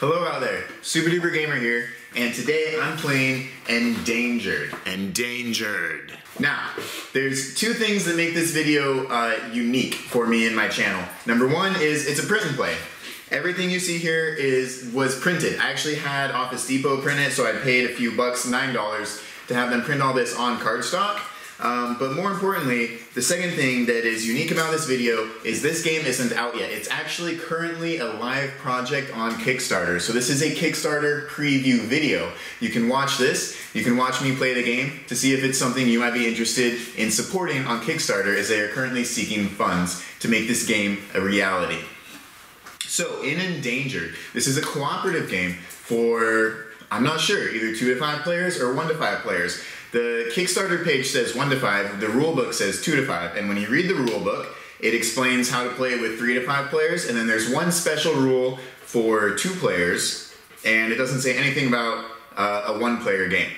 Hello out there, Super Duper Gamer here, and today I'm playing Endangered. Now, there's two things that make this video unique for me and my channel. Number one is it's a print and play. Everything you see here was printed. I actually had Office Depot print it, so I paid a few bucks, $9, to have them print all this on cardstock. But more importantly, the second thing that is unique about this video is this game isn't out yet. It's actually currently a live project on Kickstarter. So this is a Kickstarter preview video. You can watch this, you can watch me play the game to see if it's something you might be interested in supporting on Kickstarter, as they are currently seeking funds to make this game a reality. So in Endangered, this is a cooperative game for, I'm not sure, either 2 to 5 players or 1 to 5 players. The Kickstarter page says 1 to 5, the rulebook says 2 to 5, and when you read the rulebook, it explains how to play with 3 to 5 players, and then there's one special rule for 2 players, and it doesn't say anything about a 1-player game.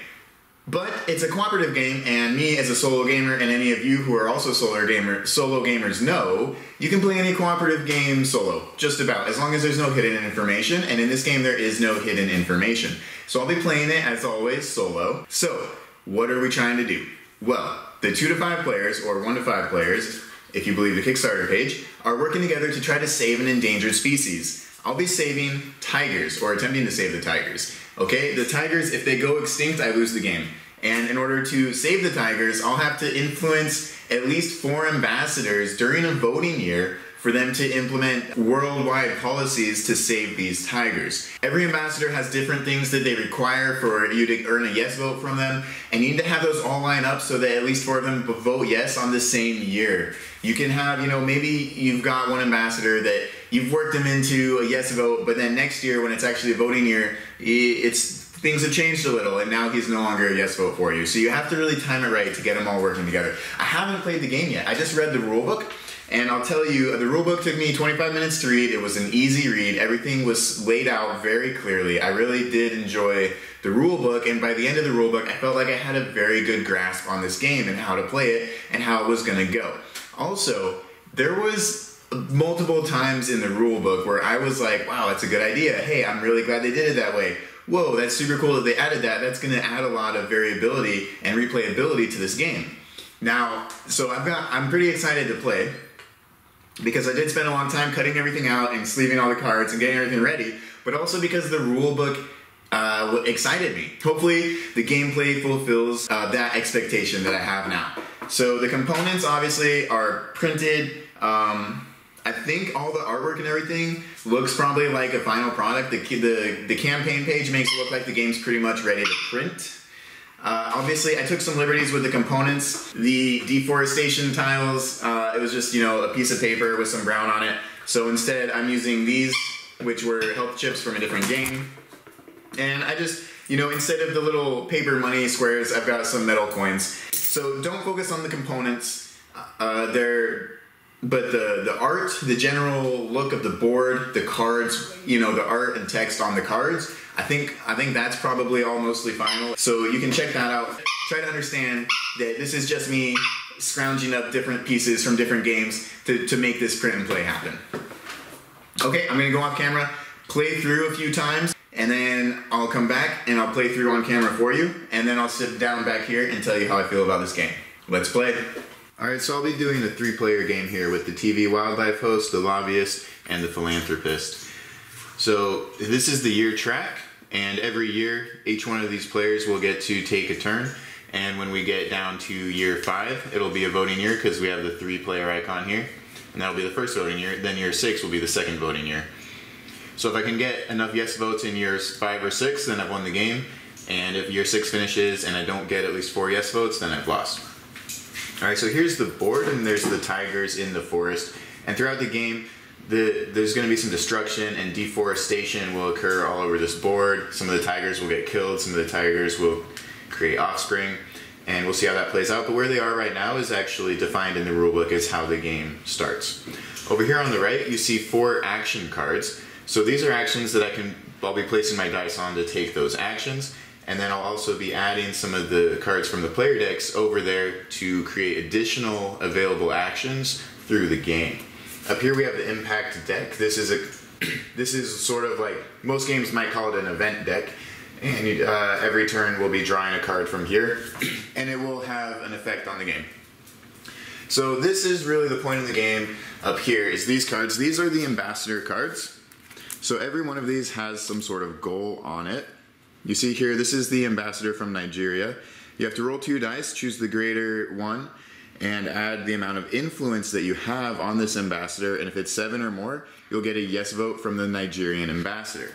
But it's a cooperative game, and me as a solo gamer, and any of you who are also solo gamers know, you can play any cooperative game solo, just about, as long as there's no hidden information, and in this game there is no hidden information. So I'll be playing it, as always, solo. So, what are we trying to do? Well, the 2 to 5 players, or 1 to 5 players, if you believe the Kickstarter page, are working together to try to save an endangered species. I'll be saving tigers, or attempting to save the tigers. Okay, the tigers, if they go extinct, I lose the game. And in order to save the tigers, I'll have to influence at least 4 ambassadors during a voting year for them to implement worldwide policies to save these tigers. Every ambassador has different things that they require for you to earn a yes vote from them, and you need to have those all line up so that at least 4 of them vote yes on the same year. You can have, maybe you've got one ambassador that you've worked them into a yes vote, but then next year when it's actually a voting year, things have changed a little, and now he's no longer a yes vote for you. So you have to really time it right to get them all working together. I haven't played the game yet. I just read the rulebook. And I'll tell you, the rulebook took me 25 minutes to read. It was an easy read. Everything was laid out very clearly. I really did enjoy the rulebook, and by the end of the rulebook, I felt like I had a very good grasp on this game and how to play it and how it was going to go. Also, there was multiple times in the rulebook where I was like, wow, that's a good idea. Hey, I'm really glad they did it that way. Whoa, that's super cool that they added that. That's going to add a lot of variability and replayability to this game. Now, so I'm pretty excited to play, because I did spend a long time cutting everything out and sleeving all the cards and getting everything ready, but also because the rulebook excited me. Hopefully the gameplay fulfills that expectation that I have now. So the components obviously are printed. I think all the artwork and everything looks probably like a final product. The campaign page makes it look like the game's pretty much ready to print. Obviously, I took some liberties with the components. The deforestation tiles, it was just, a piece of paper with some brown on it. So instead, I'm using these, which were health chips from a different game. And I just, instead of the little paper money squares, I've got some metal coins. So don't focus on the components. But the art, the general look of the board, the cards, the art and text on the cards, I think that's probably all mostly final. So you can check that out. Try to understand that this is just me scrounging up different pieces from different games to make this print and play happen. Okay, I'm gonna go off camera, play through a few times, and then I'll come back and I'll play through on camera for you, and then I'll sit down back here and tell you how I feel about this game. Let's play. Alright, so I'll be doing a 3-player game here with the TV wildlife host, the lobbyist, and the philanthropist. So this is the year track, and every year each one of these players will get to take a turn, and when we get down to year 5, it'll be a voting year because we have the 3-player icon here, and that'll be the first voting year. Then year 6 will be the second voting year. So if I can get enough yes votes in years 5 or 6, then I've won the game, and if year 6 finishes and I don't get at least 4 yes votes, then I've lost. Alright, so here's the board, and there's the tigers in the forest, and throughout the game there's going to be some destruction, and deforestation will occur all over this board. Some of the tigers will get killed, some of the tigers will create offspring, and we'll see how that plays out. But where they are right now is actually defined in the rulebook as how the game starts. Over here on the right you see 4 action cards. So these are actions that I'll be placing my dice on to take those actions. And then I'll also be adding some of the cards from the player decks over there to create additional available actions through the game. Up here we have the impact deck. This is This is sort of like, most games might call it an event deck, and every turn we'll be drawing a card from here, and it will have an effect on the game. So this is really the point of the game up here, is these cards. These are the ambassador cards. So every one of these has some sort of goal on it. You see here, this is the ambassador from Nigeria. You have to roll 2 dice, choose the greater one, and add the amount of influence that you have on this ambassador, and if it's 7 or more, you'll get a yes vote from the Nigerian ambassador.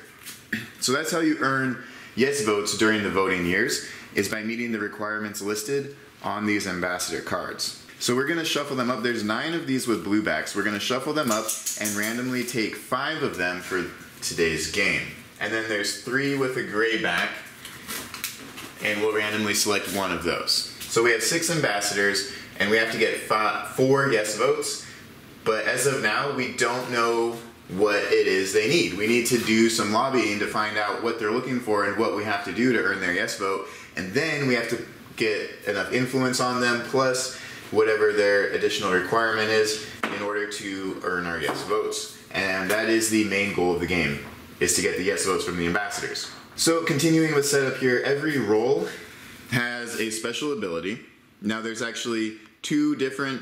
So that's how you earn yes votes during the voting years, is by meeting the requirements listed on these ambassador cards. So we're going to shuffle them up. There's 9 of these with blue backs. We're going to shuffle them up and randomly take 5 of them for today's game. And then there's 3 with a gray back, and we'll randomly select one of those. So we have 6 ambassadors, and we have to get 4 yes votes, but as of now, we don't know what it is they need. We need to do some lobbying to find out what they're looking for and what we have to do to earn their yes vote, and then we have to get enough influence on them, plus whatever their additional requirement is, in order to earn our yes votes. And that is the main goal of the game, is to get the yes votes from the ambassadors. So continuing with setup here, every role has a special ability. Now there's actually 2 different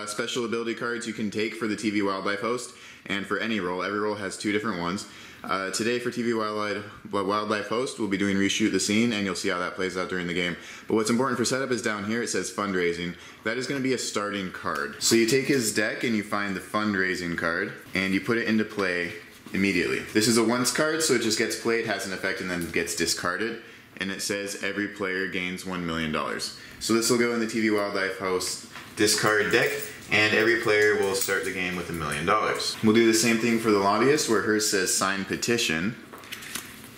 special ability cards you can take for the TV Wildlife Host, and for any role. Every role has 2 different ones. Today for TV Wildlife Host, we'll be doing Reshoot the Scene, and you'll see how that plays out during the game. But what's important for setup is down here it says Fundraising. That is going to be a starting card. So you take his deck and you find the Fundraising card, and you put it into play immediately. This is a once card, so it just gets played, has an effect, and then gets discarded. And it says every player gains $1 million. So this will go in the TV Wildlife Host discard deck, and every player will start the game with $1 million. We'll do the same thing for the lobbyist, where hers says sign petition.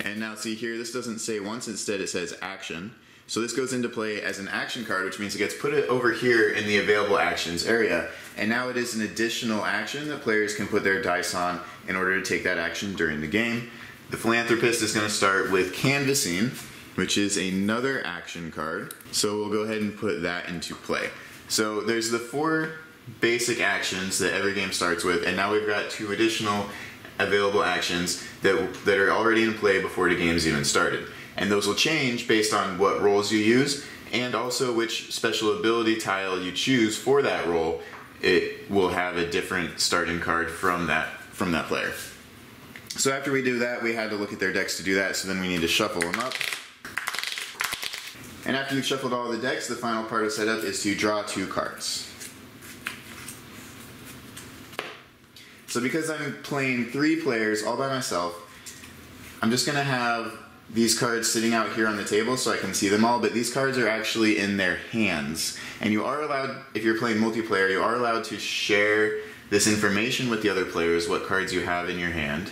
And now see here, this doesn't say once, instead it says action. So this goes into play as an action card, which means it gets put over here in the available actions area. And now it is an additional action that players can put their dice on in order to take that action during the game. The philanthropist is going to start with canvassing, which is another action card. So we'll go ahead and put that into play. So there's the 4 basic actions that every game starts with, and now we've got 2 additional available actions that are already in play before the game's even started. And those will change based on what roles you use, and also which special ability tile you choose for that role. It will have a different starting card from that player. So after we do that, we had to look at their decks to do that, so then we need to shuffle them up. And after you've shuffled all the decks, the final part of setup is to draw 2 cards. So because I'm playing 3 players all by myself, I'm just going to have these cards sitting out here on the table so I can see them all, but these cards are actually in their hands. And you are allowed, if you're playing multiplayer, you are allowed to share this information with the other players, what cards you have in your hand,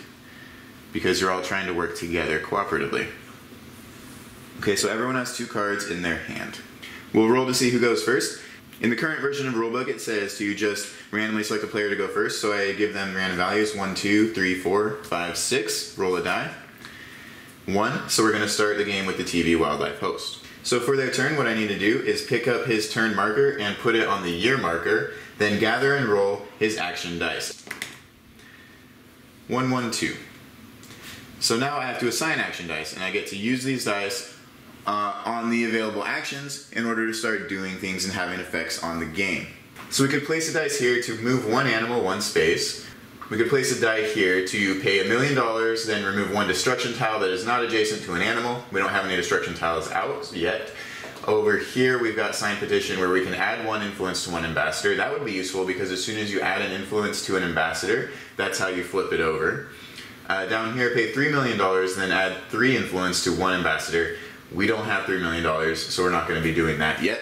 because you're all trying to work together cooperatively. Okay, so everyone has 2 cards in their hand. We'll roll to see who goes first. In the current version of Rulebook, it says to just randomly select a player to go first, so I give them random values, 1, 2, 3, 4, 5, 6, roll a die. 1, so we're going to start the game with the TV Wildlife Host. So for their turn, what I need to do is pick up his turn marker and put it on the year marker, then gather and roll his action dice. 1, 1, 2. So now I have to assign action dice, and I get to use these dice on the available actions in order to start doing things and having effects on the game. So we could place a dice here to move 1 animal 1 space. We could place a die here to pay $1 million, then remove 1 destruction tile that is not adjacent to an animal. We don't have any destruction tiles out yet. Over here we've got sign petition, where we can add 1 influence to 1 ambassador. That would be useful because as soon as you add an influence to an ambassador, that's how you flip it over. Down here, pay $3 million, then add 3 influence to 1 ambassador. We don't have $3 million, so we're not going to be doing that yet.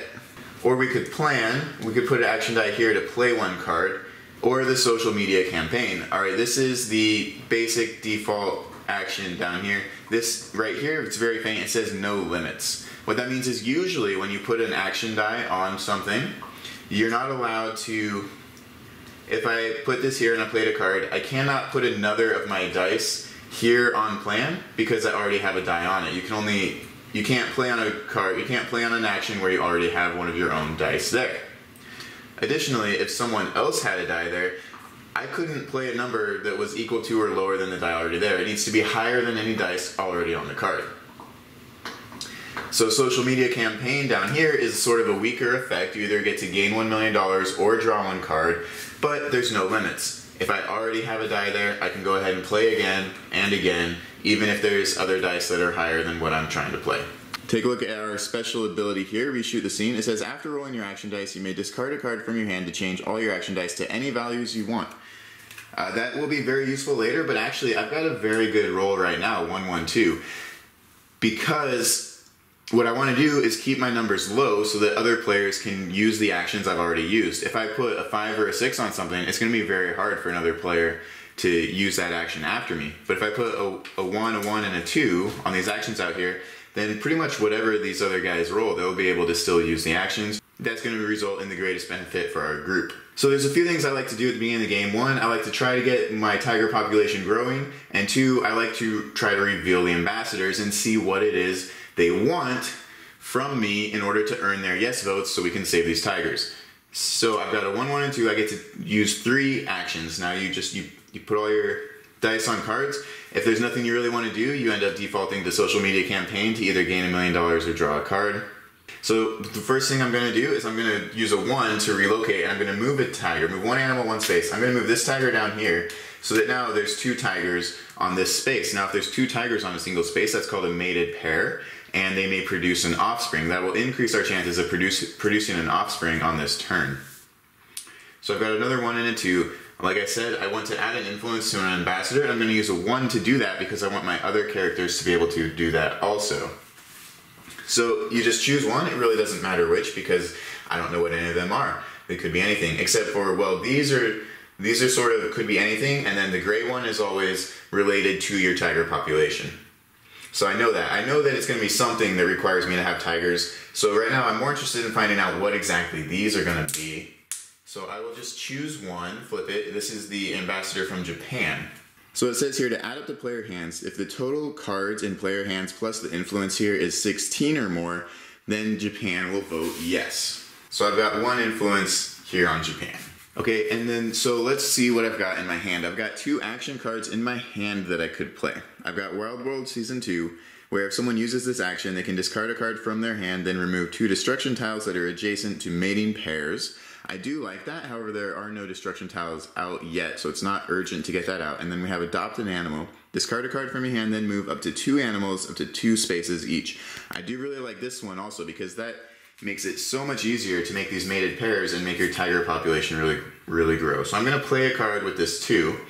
Or we could plan, we could put an action die here to play 1 card, or the social media campaign. Alright, this is the basic default action down here. This right here, it's very faint, it says no limits. What that means is usually when you put an action die on something, you're not allowed to, if I put this here and I played a card, I cannot put another of my dice here on plan because I already have a die on it. You can't play on a card, you can't play on an action where you already have one of your own dice there. Additionally, if someone else had a die there, I couldn't play a number that was equal to or lower than the die already there. It needs to be higher than any dice already on the card. So social media campaign down here is sort of a weaker effect. You either get to gain $1 million or draw one card, but there's no limits. If I already have a die there, I can go ahead and play again and again, even if there's other dice that are higher than what I'm trying to play. Take a look at our special ability here, Reshoot the Scene. It says, after rolling your action dice, you may discard a card from your hand to change all your action dice to any values you want. That will be very useful later, but actually I've got a very good roll right now, 1-1-2, because what I want to do is keep my numbers low so that other players can use the actions I've already used. If I put a 5 or a 6 on something, it's going to be very hard for another player to use that action after me. But if I put a 1, and a 2 on these actions out here, then pretty much whatever these other guys roll, they'll be able to still use the actions. That's going to result in the greatest benefit for our group. So there's a few things I like to do at the beginning of the game. 1, I like to try to get my tiger population growing, and 2, I like to try to reveal the ambassadors and see what it is they want from me in order to earn their yes votes so we can save these tigers. So I've got a 1, and 2. I get to use 3 actions. Now you put all your dice on cards. If there's nothing you really want to do, you end up defaulting to social media campaign to either gain $1 million or draw a card. So the first thing I'm going to do is I'm going to use a 1 to relocate, and I'm going to move a tiger, move one animal, one space. I'm going to move this tiger down here so that now there's 2 tigers on this space. Now if there's 2 tigers on a single space, that's called a mated pair, and they may produce an offspring. That will increase our chances of producing an offspring on this turn. So I've got another 1 and a 2. Like I said, I want to add an influence to an ambassador, and I'm going to use a 1 to do that because I want my other characters to be able to do that also. So you just choose one. It really doesn't matter which, because I don't know what any of them are. They could be anything, except for, well, these are sort of, could be anything, and then the gray one is always related to your tiger population. So I know that. I know that it's going to be something that requires me to have tigers. So right now I'm more interested in finding out what exactly these are going to be. So I will just choose one, flip it. This is the ambassador from Japan. So it says here to add up the player hands, if the total cards in player hands plus the influence here is 16 or more, then Japan will vote yes. So I've got 1 influence here on Japan. Okay, and then so let's see what I've got in my hand. I've got 2 action cards in my hand that I could play. I've got Wild World Season 2, where if someone uses this action, they can discard a card from their hand, then remove 2 destruction tiles that are adjacent to mating pairs. I do like that, however there are no destruction tiles out yet, so it's not urgent to get that out. And then we have Adopt an Animal. Discard a card from your hand, then move up to 2 animals up to 2 spaces each. I do really like this one also because that makes it so much easier to make these mated pairs and make your tiger population really grow. So I'm going to play a card with this too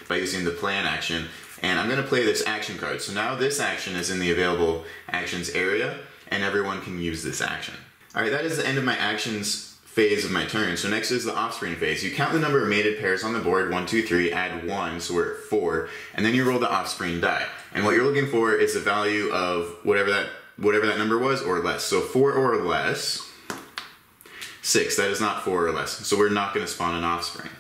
by using the plan action, and I'm going to play this action card. So now this action is in the available actions area, and everyone can use this action. Alright, that is the end of my actions phase of my turn. So next is the offspring phase. You count the number of mated pairs on the board, 1, 2, 3, add 1, so we're at 4, and then you roll the offspring die. And what you're looking for is the value of whatever that number was or less. So 4 or less, 6, that is not 4 or less. So we're not going to spawn an offspring.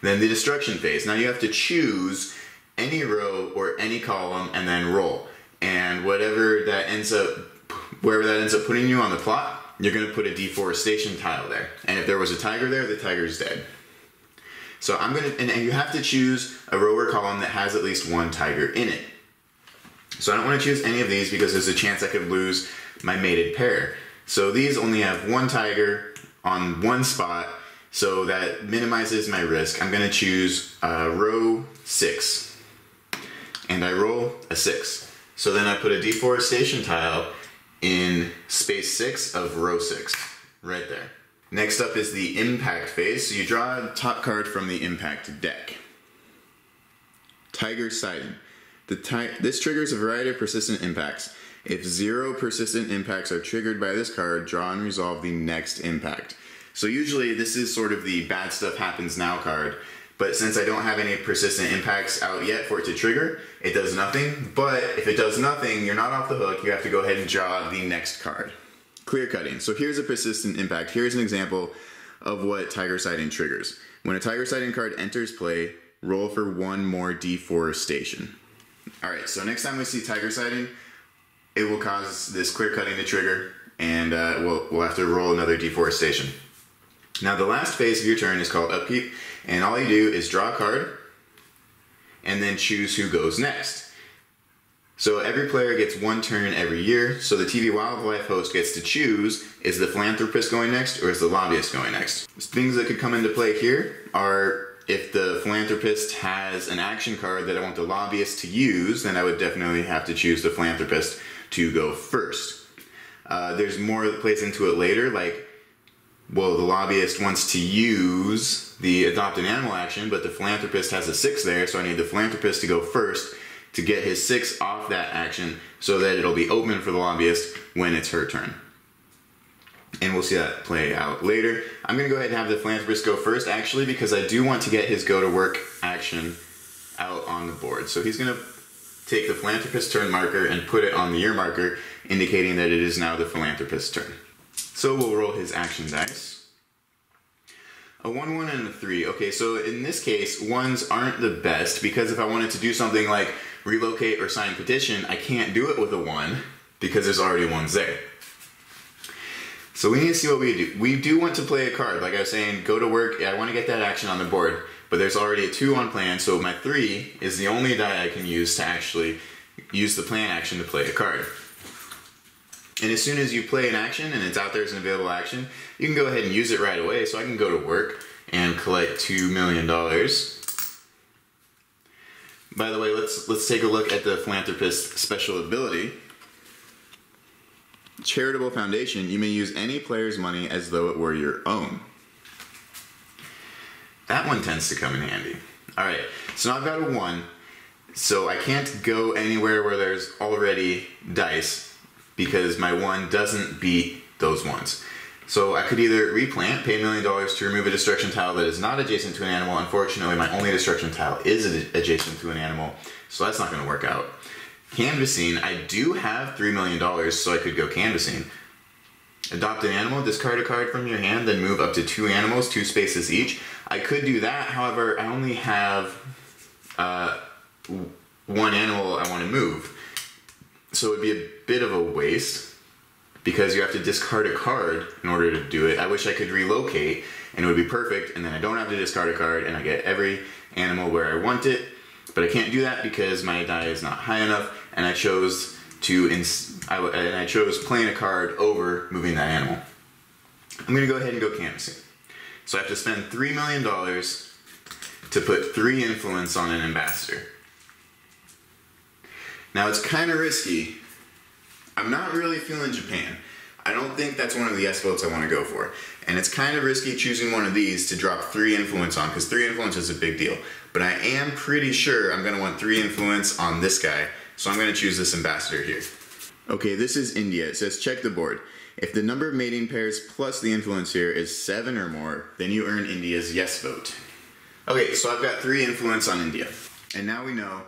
Then the destruction phase. Now you have to choose any row or any column and then roll. And wherever that ends up putting you on the plot, you're going to put a deforestation tile there. And if there was a tiger there, the tiger's dead. So and you have to choose a row or column that has at least 1 tiger in it. So I don't want to choose any of these because there's a chance I could lose my mated pair. So these only have 1 tiger on 1 spot, so that minimizes my risk. I'm going to choose row 6. And I roll a 6. So then I put a deforestation tile in space 6 of row 6, right there. Next up is the impact phase. So you draw a top card from the impact deck. Tiger Sighting. This triggers a variety of persistent impacts. If 0 persistent impacts are triggered by this card, draw and resolve the next impact. So usually this is sort of the bad stuff happens now card, but since I don't have any persistent impacts out yet for it to trigger, it does nothing. But if it does nothing, you're not off the hook. You have to go ahead and draw the next card. Clear cutting. So here's a persistent impact. Here's an example of what Tiger Sighting triggers. When a Tiger Sighting card enters play, roll for 1 more deforestation. Alright, so next time we see Tiger Sighting, it will cause this clear cutting to trigger, and we'll have to roll another deforestation. Now the last phase of your turn is called upkeep, and all you do is draw a card and then choose who goes next. So every player gets one turn every year, so the TV Wildlife host gets to choose, is the philanthropist going next or is the lobbyist going next? Things that could come into play here are if the philanthropist has an action card that I want the lobbyist to use, then I would definitely have to choose the philanthropist to go first. There's more that plays into it later, like, well, the lobbyist wants to use the adopt an animal action, but the philanthropist has a 6 there, so I need the philanthropist to go first to get his 6 off that action so that it'll be open for the lobbyist when it's her turn. And we'll see that play out later. I'm going to go ahead and have the philanthropist go first, actually, because I do want to get his go to work action out on the board. So he's going to take the philanthropist turn marker and put it on the year marker, indicating that it is now the philanthropist's turn. So we'll roll his action dice. A 1, 1, and a 3. Okay, so in this case, 1s aren't the best, because if I wanted to do something like relocate or sign petition, I can't do it with a 1 because there's already 1s there. So we need to see what we do. We do want to play a card. Like I was saying, go to work. I want to get that action on the board, but there's already a 2 on plan, so my 3 is the only die I can use to actually use the plan action to play a card. And as soon as you play an action and it's out there as an available action, you can go ahead and use it right away. So I can go to work and collect $2 million. By the way, let's take a look at the philanthropist's special ability. Charitable foundation, you may use any player's money as though it were your own. That one tends to come in handy. Alright, so now I've got a 1, so I can't go anywhere where there's already dice because my 1 doesn't beat those ones. So I could either replant, pay $1 million to remove a destruction tile that is not adjacent to an animal. Unfortunately, my only destruction tile is adjacent to an animal, so that's not going to work out. Canvassing, I do have $3 million, so I could go canvassing. Adopt an animal, discard a card from your hand, then move up to 2 animals, 2 spaces each. I could do that, however, I only have 1 animal I want to move. So it would be a bit of a waste, because you have to discard a card in order to do it. I wish I could relocate, and it would be perfect, and then I don't have to discard a card, and I get every animal where I want it. But I can't do that because my die is not high enough, and I chose playing a card over moving that animal. I'm going to go ahead and go canvassing. So I have to spend $3 million to put 3 influence on an ambassador. Now it's kind of risky. I'm not really feeling Japan. I don't think that's one of the yes votes I want to go for. And it's kind of risky choosing one of these to drop 3 influence on, because 3 influence is a big deal. But I am pretty sure I'm going to want 3 influence on this guy, so I'm going to choose this ambassador here. Okay, this is India. It says check the board. If the number of mating pairs plus the influence here is 7 or more, then you earn India's yes vote. Okay, so I've got 3 influence on India. And now we know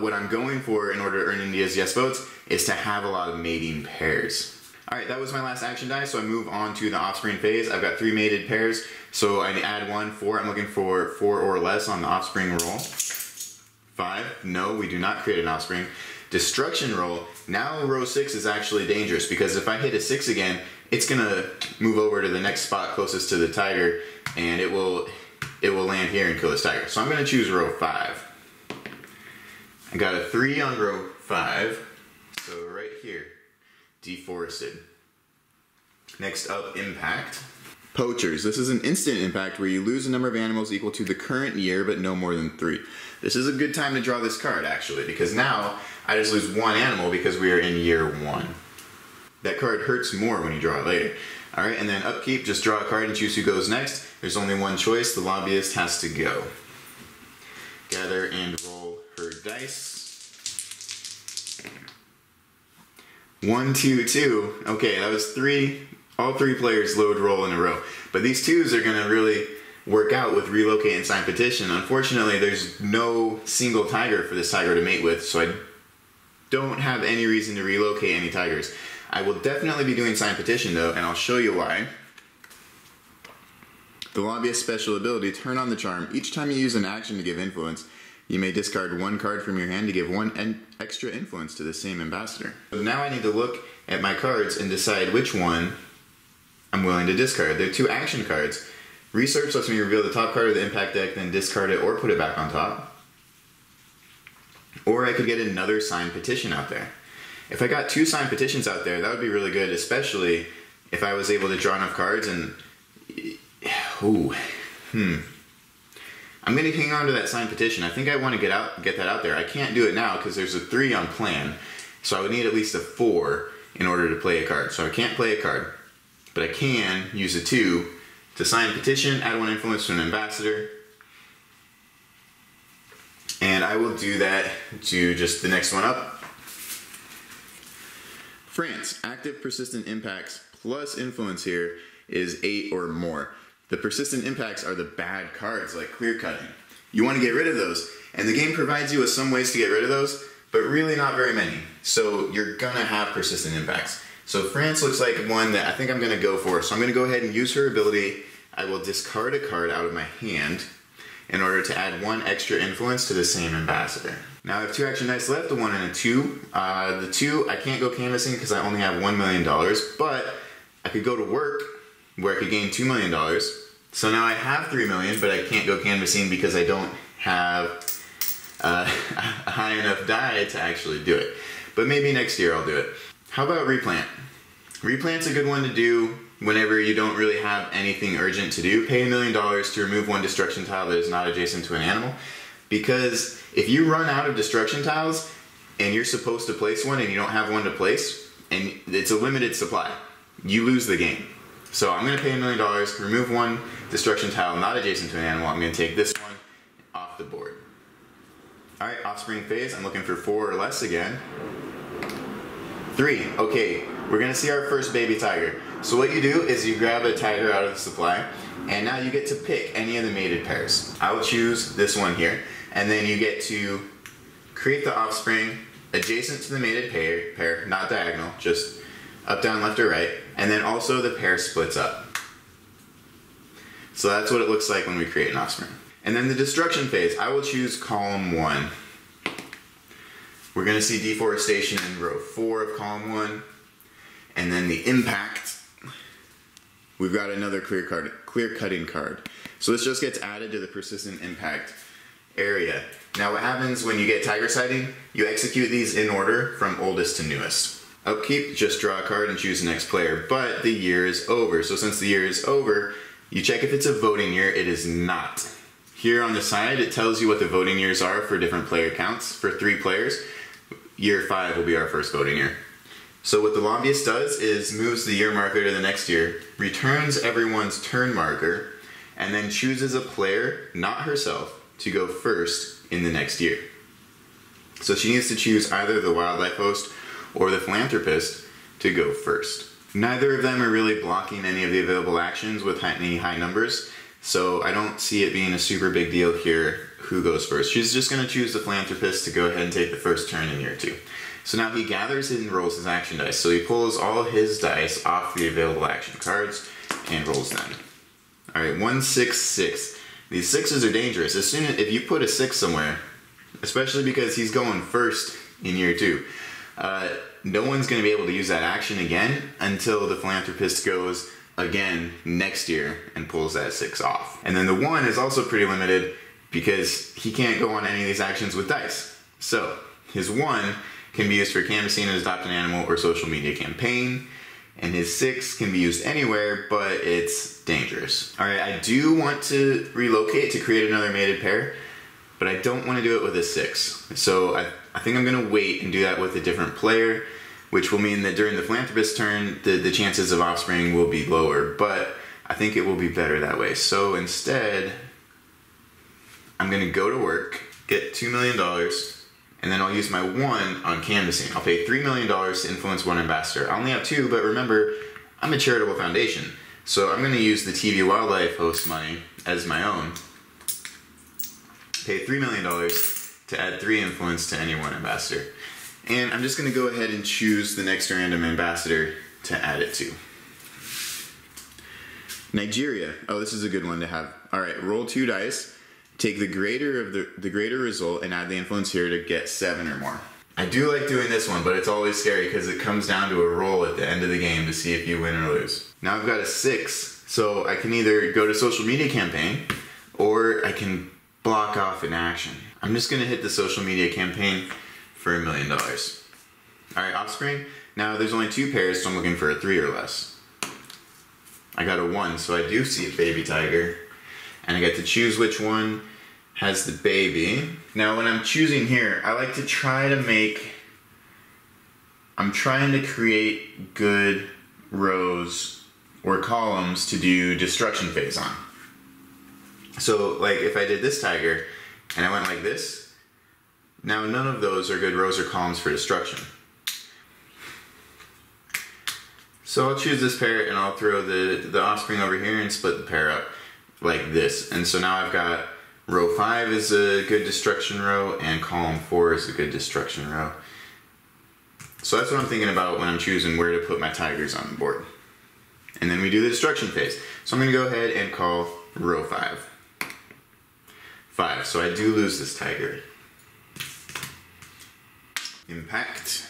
what I'm going for in order to earn India's yes votes is to have a lot of mating pairs. Alright, that was my last action die, so I move on to the offspring phase. I've got 3 mated pairs, so I add 1, 4. I'm looking for 4 or less on the offspring roll. 5, no, we do not create an offspring. Destruction roll, now row 6 is actually dangerous, because if I hit a 6 again, it's going to move over to the next spot closest to the tiger, and it will land here and kill this tiger. So I'm going to choose row 5. I got a 3 on row 5, so right here. Deforested. Next up, impact. Poachers. This is an instant impact where you lose a number of animals equal to the current year, but no more than 3. This is a good time to draw this card, actually, because now I just lose 1 animal because we are in year 1. That card hurts more when you draw it later. Alright, and then upkeep, just draw a card and choose who goes next. There's only 1 choice, the lobbyist has to go. Gather and roll her dice. 1, 2, 2. Okay, that was 3. All 3 players load roll in a row. But these 2s are going to really work out with relocate and sign petition. Unfortunately, there's no single tiger for this tiger to mate with, so I don't have any reason to relocate any tigers. I will definitely be doing sign petition though, and I'll show you why. The lobbyist special ability, turn on the charm. Each time you use an action to give influence, you may discard 1 card from your hand to give 1 extra influence to the same ambassador. So now I need to look at my cards and decide which one I'm willing to discard. They're 2 action cards. Research lets me reveal the top card of the impact deck, then discard it or put it back on top. Or I could get another signed petition out there. If I got 2 signed petitions out there, that would be really good, especially if I was able to draw enough cards and... I'm going to hang on to that signed petition. I think I want to get that out there. I can't do it now because there's a 3 on plan, so I would need at least a 4 in order to play a card. So I can't play a card, but I can use a 2 to sign a petition, add 1 influence to an ambassador, and I will do that to just the next one up. France, active persistent impacts plus influence here is 8 or more. The persistent impacts are the bad cards like clear cutting. You want to get rid of those, and the game provides you with some ways to get rid of those, but really not very many. So you're gonna have persistent impacts. So France looks like one that I think I'm gonna go for. So I'm gonna go ahead and use her ability. I will discard a card out of my hand in order to add 1 extra influence to the same ambassador. Now I have 2 action dice left, a 1 and a 2. The 2, I can't go canvassing because I only have $1 million, but I could go to work where I could gain $2 million. So now I have $3 million, but I can't go canvassing because I don't have a high enough die to actually do it. But maybe next year I'll do it. How about replant? Replant's a good one to do whenever you don't really have anything urgent to do. Pay $1 million to remove 1 destruction tile that is not adjacent to an animal. Because if you run out of destruction tiles and you're supposed to place one and you don't have one to place, and it's a limited supply, you lose the game. So I'm going to pay $1 million, remove 1 destruction tile not adjacent to an animal. I'm going to take this one off the board. Alright, offspring phase. I'm looking for 4 or less again. 3. Okay, we're going to see our first baby tiger. So what you do is you grab a tiger out of the supply, and now you get to pick any of the mated pairs. I'll choose this one here, and then you get to create the offspring adjacent to the mated pair, not diagonal, just up, down, left, or right, and then also the pair splits up. So that's what it looks like when we create an offspring. And then the destruction phase, I will choose column 1. We're going to see deforestation in row 4 of column 1. And then the impact, we've got another clear cutting card. So this just gets added to the persistent impact area. Now what happens when you get tiger sighting, you execute these in order from oldest to newest. Upkeep, just draw a card and choose the next player, but the year is over. So since the year is over, you check if it's a voting year. It is not. Here on the side, it tells you what the voting years are for different player counts. For 3 players, year 5 will be our first voting year. So what the lobbyist does is moves the year marker to the next year, returns everyone's turn marker, and then chooses a player, not herself, to go first in the next year. So she needs to choose either the wildlife host or the philanthropist to go first. Neither of them are really blocking any of the available actions with any high numbers, so I don't see it being a super big deal here who goes first. She's just going to choose the philanthropist to go ahead and take the first turn in year 2. So now he gathers and rolls his action dice. So he pulls all his dice off the available action cards and rolls them. Alright, 1, 6, 6. These 6s are dangerous. As soon as if you put a 6 somewhere, especially because he's going first in year 2, no one's going to be able to use that action again until the philanthropist goes again next year and pulls that 6 off. And then the 1 is also pretty limited because he can't go on any of these actions with dice. So his 1 can be used for canvassing an adopted animal or social media campaign, and his 6 can be used anywhere, but it's dangerous. Alright, I do want to relocate to create another mated pair, but I don't want to do it with a 6. So I think I'm going to wait and do that with a different player, which will mean that during the philanthropist's turn, the chances of offspring will be lower, but I think it will be better that way. So instead, I'm going to go to work, get $2 million, and then I'll use my 1 on canvassing. I'll pay $3 million to influence 1 ambassador. I only have 2, but remember, I'm a charitable foundation. So I'm going to use the TV wildlife host money as my own. Pay $3 million to add 3 influence to any 1 ambassador. And I'm just going to go ahead and choose the next random ambassador to add it to. Nigeria. Oh, this is a good one to have. Alright, roll 2 dice. Take the greater of the greater result and add the influence here to get 7 or more. I do like doing this one, but it's always scary because it comes down to a roll at the end of the game to see if you win or lose. Now I've got a 6, so I can either go to social media campaign or I can block off an action. I'm just gonna hit the social media campaign for $1 million. All right, offspring. Now there's only 2 pairs, so I'm looking for a 3 or less. I got a 1, so I do see a baby tiger. And I get to choose which one has the baby. Now when I'm choosing here, I like to try to make, I'm trying to create good rows or columns to do destruction phase on. So like if I did this tiger and I went like this, now none of those are good rows or columns for destruction. So I'll choose this pair and I'll throw the offspring over here and split the pair up like this. And so now I've got row 5 is a good destruction row and column 4 is a good destruction row. So that's what I'm thinking about when I'm choosing where to put my tigers on the board. And then we do the destruction phase. So I'm gonna go ahead and call row 5. 5, so I do lose this tiger. Impact.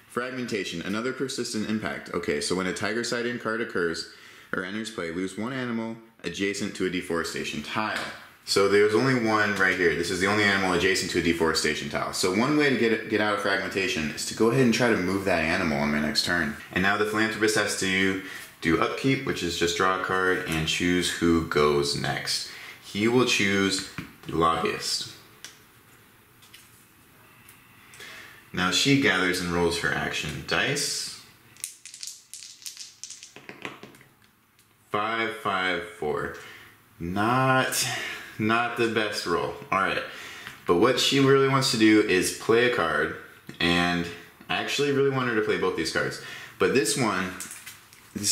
Fragmentation, another persistent impact. Okay, so when a tiger sighting card occurs or enters play, lose 1 animal adjacent to a deforestation tile. So there's only one right here. This is the only animal adjacent to a deforestation tile. So one way to get out of fragmentation is to go ahead and try to move that animal on my next turn. And now the philanthropist has to do upkeep, which is just draw a card and choose who goes next. He will choose lobbyist. Now she gathers and rolls her action dice. 5, 5, 4. Not the best roll. Alright. But what she really wants to do is play a card, and I actually really want her to play both these cards. But this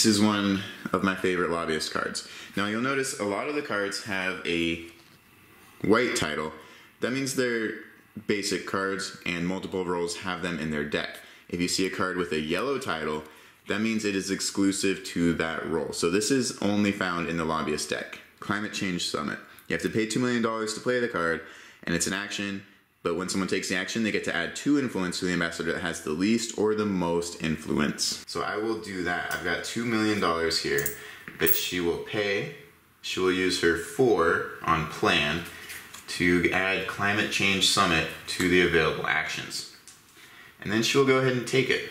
is one of my favorite lobbyist cards. Now you'll notice a lot of the cards have a white title. That means they're basic cards and multiple rolls have them in their deck. If you see a card with a yellow title, that means it is exclusive to that roll. So this is only found in the lobbyist deck. Climate Change Summit. You have to pay $2 million to play the card, and it's an action, but when someone takes the action, they get to add 2 influence to the ambassador that has the least or the most influence. So I will do that. I've got $2 million here that she will pay. She will use her 4 on plan to add Climate Change Summit to the available actions. And then she'll go ahead and take it.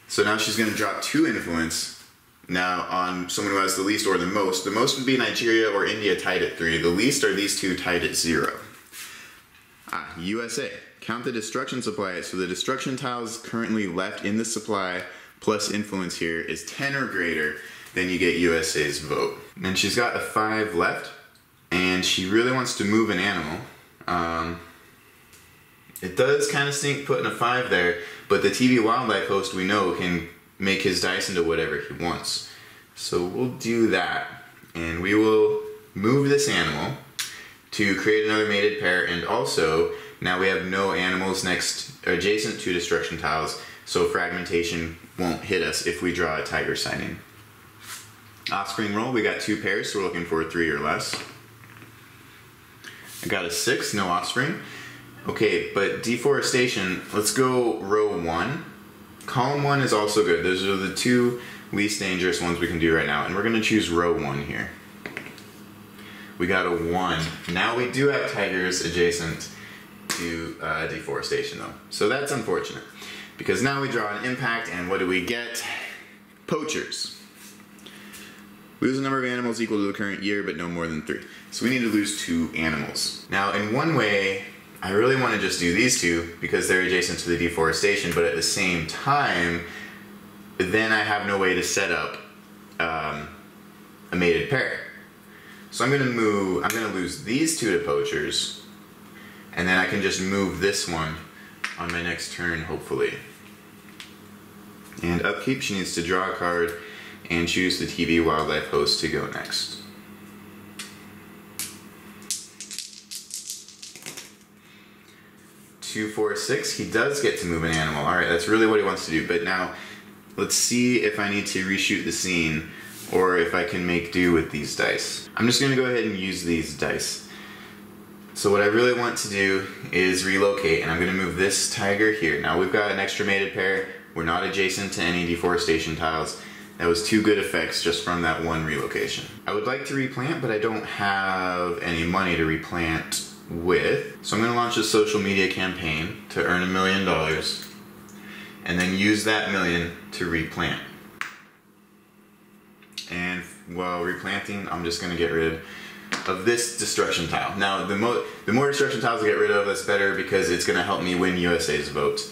So now she's going to drop 2 influence now on someone who has the least or the most. The most would be Nigeria or India tied at 3. The least are these 2 tied at 0. USA. Count the destruction supply. So the destruction tiles currently left in the supply plus influence here is 10 or greater, then you get USA's vote. And she's got a 5 left, and she really wants to move an animal. It does kind of stink putting a 5 there, but the TV wildlife host we know can make his dice into whatever he wants. So we'll do that, and we will move this animal to create another mated pair, and also now we have no animals adjacent to destruction tiles, so fragmentation won't hit us if we draw a tiger sighting. Offspring roll, we got 2 pairs, so we're looking for 3 or less. I got a 6, no offspring. Okay, but deforestation, let's go row 1. Column 1 is also good. Those are the 2 least dangerous ones we can do right now, and we're going to choose row 1 here. We got a 1. Now we do have tigers adjacent to deforestation though. So that's unfortunate, because now we draw an impact, and what do we get? Poachers. Lose a number of animals equal to the current year, but no more than 3. So we need to lose 2 animals. Now in one way, I really want to just do these 2 because they're adjacent to the deforestation, but at the same time, then I have no way to set up a mated pair. So I'm going to lose these 2 to poachers, and then I can just move this one on my next turn, hopefully. And upkeep, she needs to draw a card and choose the TV wildlife host to go next. Two, 4, 6. He does get to move an animal. Alright, that's really what he wants to do. But now, let's see if I need to reshoot the scene or if I can make do with these dice. I'm just going to go ahead and use these dice. So what I really want to do is relocate, and I'm going to move this tiger here. Now we've got an extra mated pair. We're not adjacent to any deforestation tiles. That was 2 good effects just from that one relocation. I would like to replant, but I don't have any money to replant with. So I'm going to launch a social media campaign to earn $1 million and then use that million to replant. And while replanting, I'm just going to get rid of this destruction tile. Now, the more destruction tiles I get rid of, that's better because it's going to help me win USA's votes.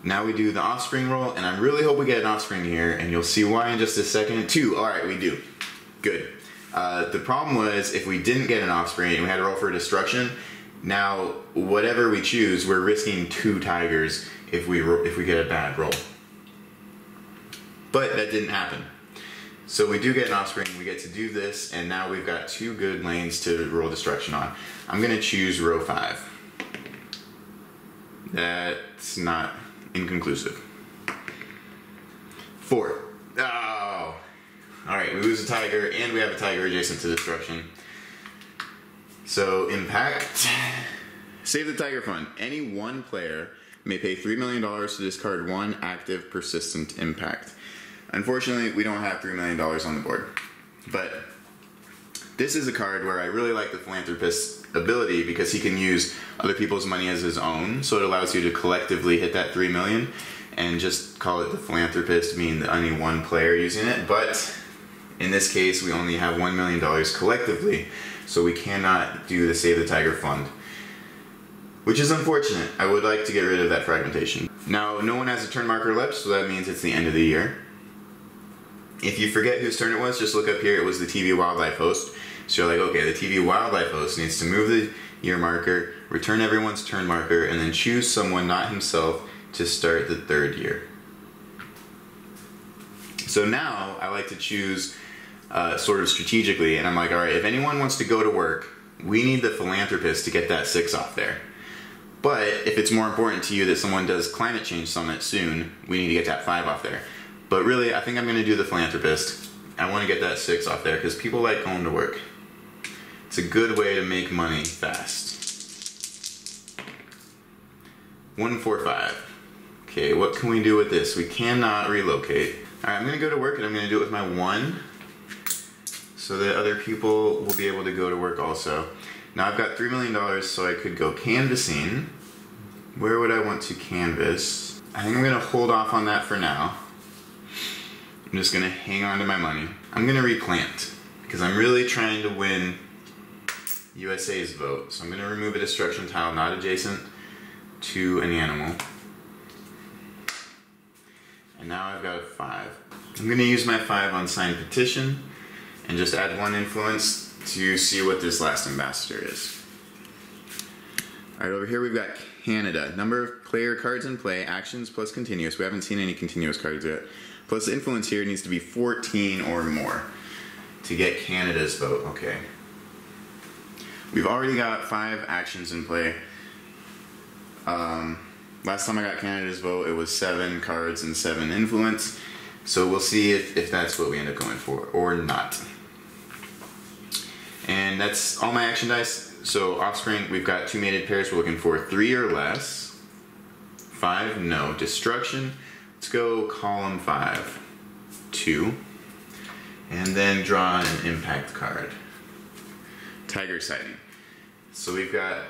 Now we do the offspring roll, and I really hope we get an offspring here, and you'll see why in just a second. 2, alright, we do. Good. The problem was, if we didn't get an offspring and we had to roll for destruction, now whatever we choose, we're risking 2 tigers if we get a bad roll. But that didn't happen. So we do get an offspring, we get to do this, and now we've got 2 good lanes to roll destruction on. I'm going to choose row 5. That's not inconclusive. 4. Oh! Alright, we lose a tiger, and we have a tiger adjacent to destruction. So, impact. Save the tiger fund. Any one player may pay $3 million to discard 1 active persistent impact. Unfortunately, we don't have $3 million on the board. But this is a card where I really like the Philanthropist's ability because he can use other people's money as his own, so it allows you to collectively hit that $3 million and just call it the Philanthropist, meaning that only one player using it. But in this case, we only have $1 million collectively, so we cannot do the Save the Tiger Fund, which is unfortunate. I would like to get rid of that fragmentation. Now, no one has a turn marker left, so that means it's the end of the year. If you forget whose turn it was, just look up here. It was the TV Wildlife Host. So you're like, okay, the TV Wildlife Host needs to move the year marker, return everyone's turn marker, and then choose someone, not himself, to start the 3rd year. So now I like to choose sort of strategically, and I'm like, all right, if anyone wants to go to work, we need the Philanthropist to get that 6 off there. But if it's more important to you that someone does Climate Change Summit soon, we need to get that 5 off there. But really, I think I'm going to do the Philanthropist. I want to get that 6 off there because people like going to work. It's a good way to make money fast. 1, 4, 5. Okay, what can we do with this? We cannot relocate. Alright, I'm going to go to work and I'm going to do it with my 1 so that other people will be able to go to work also. Now I've got $3 million, so I could go canvassing. Where would I want to canvass? I think I'm going to hold off on that for now. I'm just going to hang on to my money. I'm going to replant because I'm really trying to win USA's vote. So I'm going to remove a destruction tile not adjacent to an animal. And now I've got a 5. I'm going to use my 5 on signed petition and just add 1 influence to see what this last ambassador is. Alright, over here we've got Canada. Number of player cards in play, actions plus continuous. We haven't seen any continuous cards yet. Plus the influence here needs to be 14 or more to get Canada's vote. Okay. We've already got 5 actions in play. Last time I got Canada's vote, it was 7 cards and 7 influence. So we'll see if that's what we end up going for or not. And that's all my action dice. So offspring, we've got 2 mated pairs. We're looking for 3 or less. 5, no. Destruction, let's go column 5. 2. And then draw an impact card. Tiger sighting. So we've got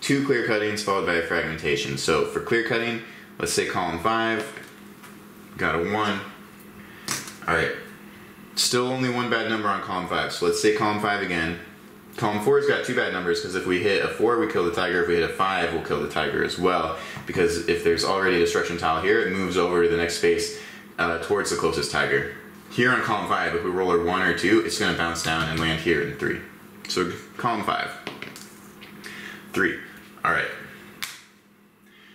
2 clear cuttings followed by a fragmentation. So for clear cutting, let's say column 5. Got a 1. Alright. Still only 1 bad number on column 5. So let's say column 5 again. Column 4's got 2 bad numbers because if we hit a 4, we kill the tiger. If we hit a 5, we'll kill the tiger as well. Because if there's already a destruction tile here, it moves over to the next space towards the closest tiger. Here on column 5, if we roll a 1 or 2, it's going to bounce down and land here in 3. So column 5. 3. Alright.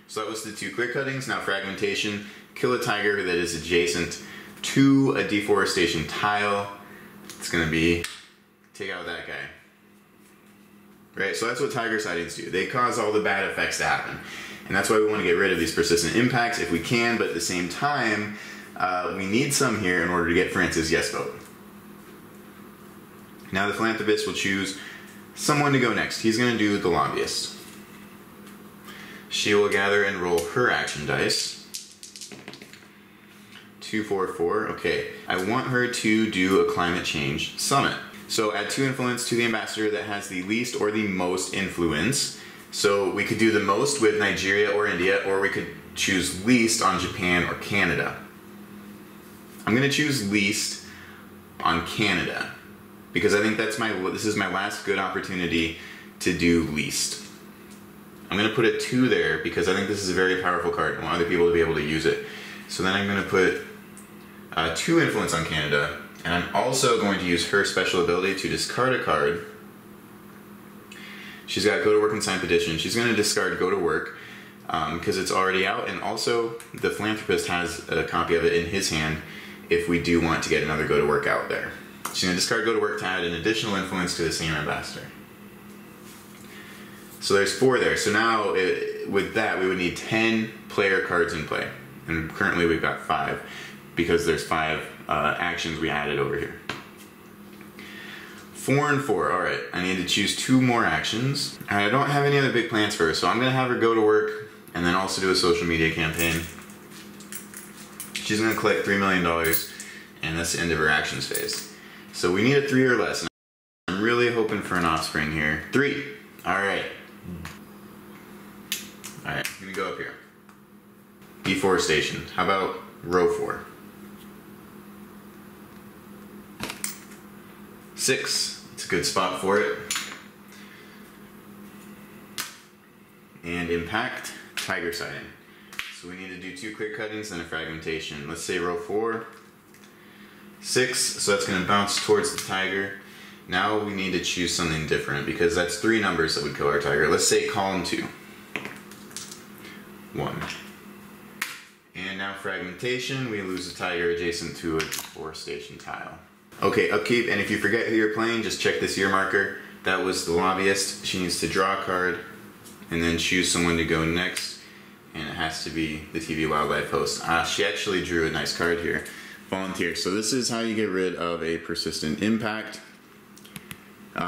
So that was the 2 clear cuttings. Now fragmentation. Kill a tiger that is adjacent to a deforestation tile. It's going to be take out that guy. Right? So that's what tiger sightings do. They cause all the bad effects to happen. And that's why we want to get rid of these persistent impacts if we can, but at the same time, we need some here in order to get France's yes vote. Now the philanthropist will choose someone to go next. He's going to do the lobbyist. She will gather and roll her action dice. 2, 4, 4. Okay, I want her to do a climate change summit. So add 2 influence to the ambassador that has the least or the most influence. So we could do the most with Nigeria or India, or we could choose least on Japan or Canada. I'm going to choose least on Canada because I think this is my last good opportunity to do least. I'm going to put a 2 there because I think this is a very powerful card. I want other people to be able to use it. So then I'm going to put 2 influence on Canada, and I'm also going to use her special ability to discard a card. She's got Go to Work and Sign Petition. She's going to discard Go to Work because it's already out, and also the philanthropist has a copy of it in his hand if we do want to get another Go to Work out there. She's going to discard Go to Work to add an additional influence to the same ambassador. So there's 4 there. So now with that we would need 10 player cards in play, and currently we've got 5 because there's 5 actions we added over here. 4 and 4. All right, I need to choose 2 more actions. I don't have any other big plans for her, so I'm gonna have her go to work and then also do a social media campaign. She's gonna collect $3 million, and that's the end of her actions phase. So we need a 3 or less. I'm really hoping for an offspring here. 3. All right. All right, I'm gonna go up here. Deforestation. How about row 4? 6. It's a good spot for it. And impact, tiger sighting. So we need to do 2 clear cuttings and a fragmentation. Let's say row 4. 6, so that's going to bounce towards the tiger. Now we need to choose something different because that's 3 numbers that would kill our tiger. Let's say column 2. 1. And now fragmentation, we lose a tiger adjacent to a deforestation tile. Okay, upkeep, and if you forget who you're playing, just check this year marker. That was the lobbyist. She needs to draw a card and then choose someone to go next, and it has to be the TV wildlife host. She actually drew a nice card here. Volunteer. So this is how you get rid of a persistent impact.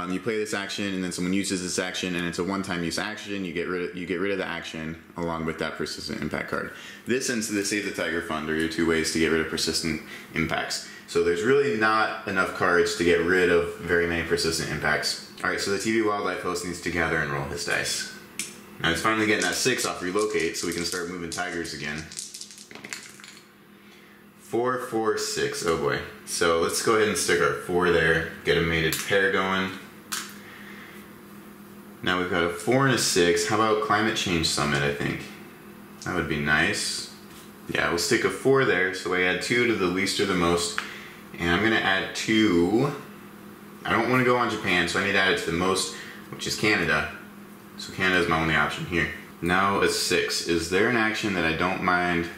You play this action, and then someone uses this action, and it's a one-time use action. You get rid of the action along with that persistent impact card. This and the Save the Tiger Fund are your 2 ways to get rid of persistent impacts. So there's really not enough cards to get rid of very many persistent impacts. All right, so the TV wildlife host needs to gather and roll his dice. Now it's finally getting that 6 off relocate, so we can start moving tigers again. 4, 4, 6. Oh boy. So let's go ahead and stick our 4 there. Get a mated pair going. Now we've got a 4 and a 6. How about climate change summit? I think that would be nice. Yeah, we'll stick a 4 there. So we add 2 to the least or the most, and I'm gonna add 2. I don't want to go on Japan, so I need to add it to the most, which is Canada. So Canada is my only option here. Now a 6. Is there an action that I don't mind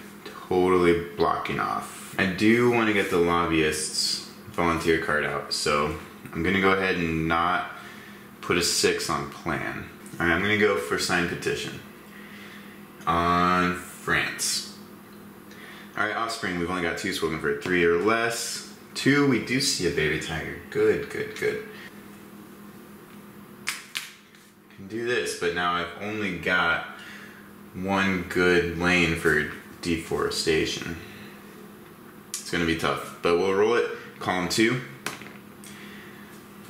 totally blocking off? I do want to get the lobbyist's volunteer card out, so I'm going to go ahead and not put a 6 on plan. Alright, I'm going to go for sign petition on France. Alright, offspring, we've only got 2, so we're looking for 3 or less. 2, we do see a baby tiger. Good, good, good. Can do this, but now I've only got 1 good lane for deforestation. It's going to be tough, but we'll roll it. Column 2.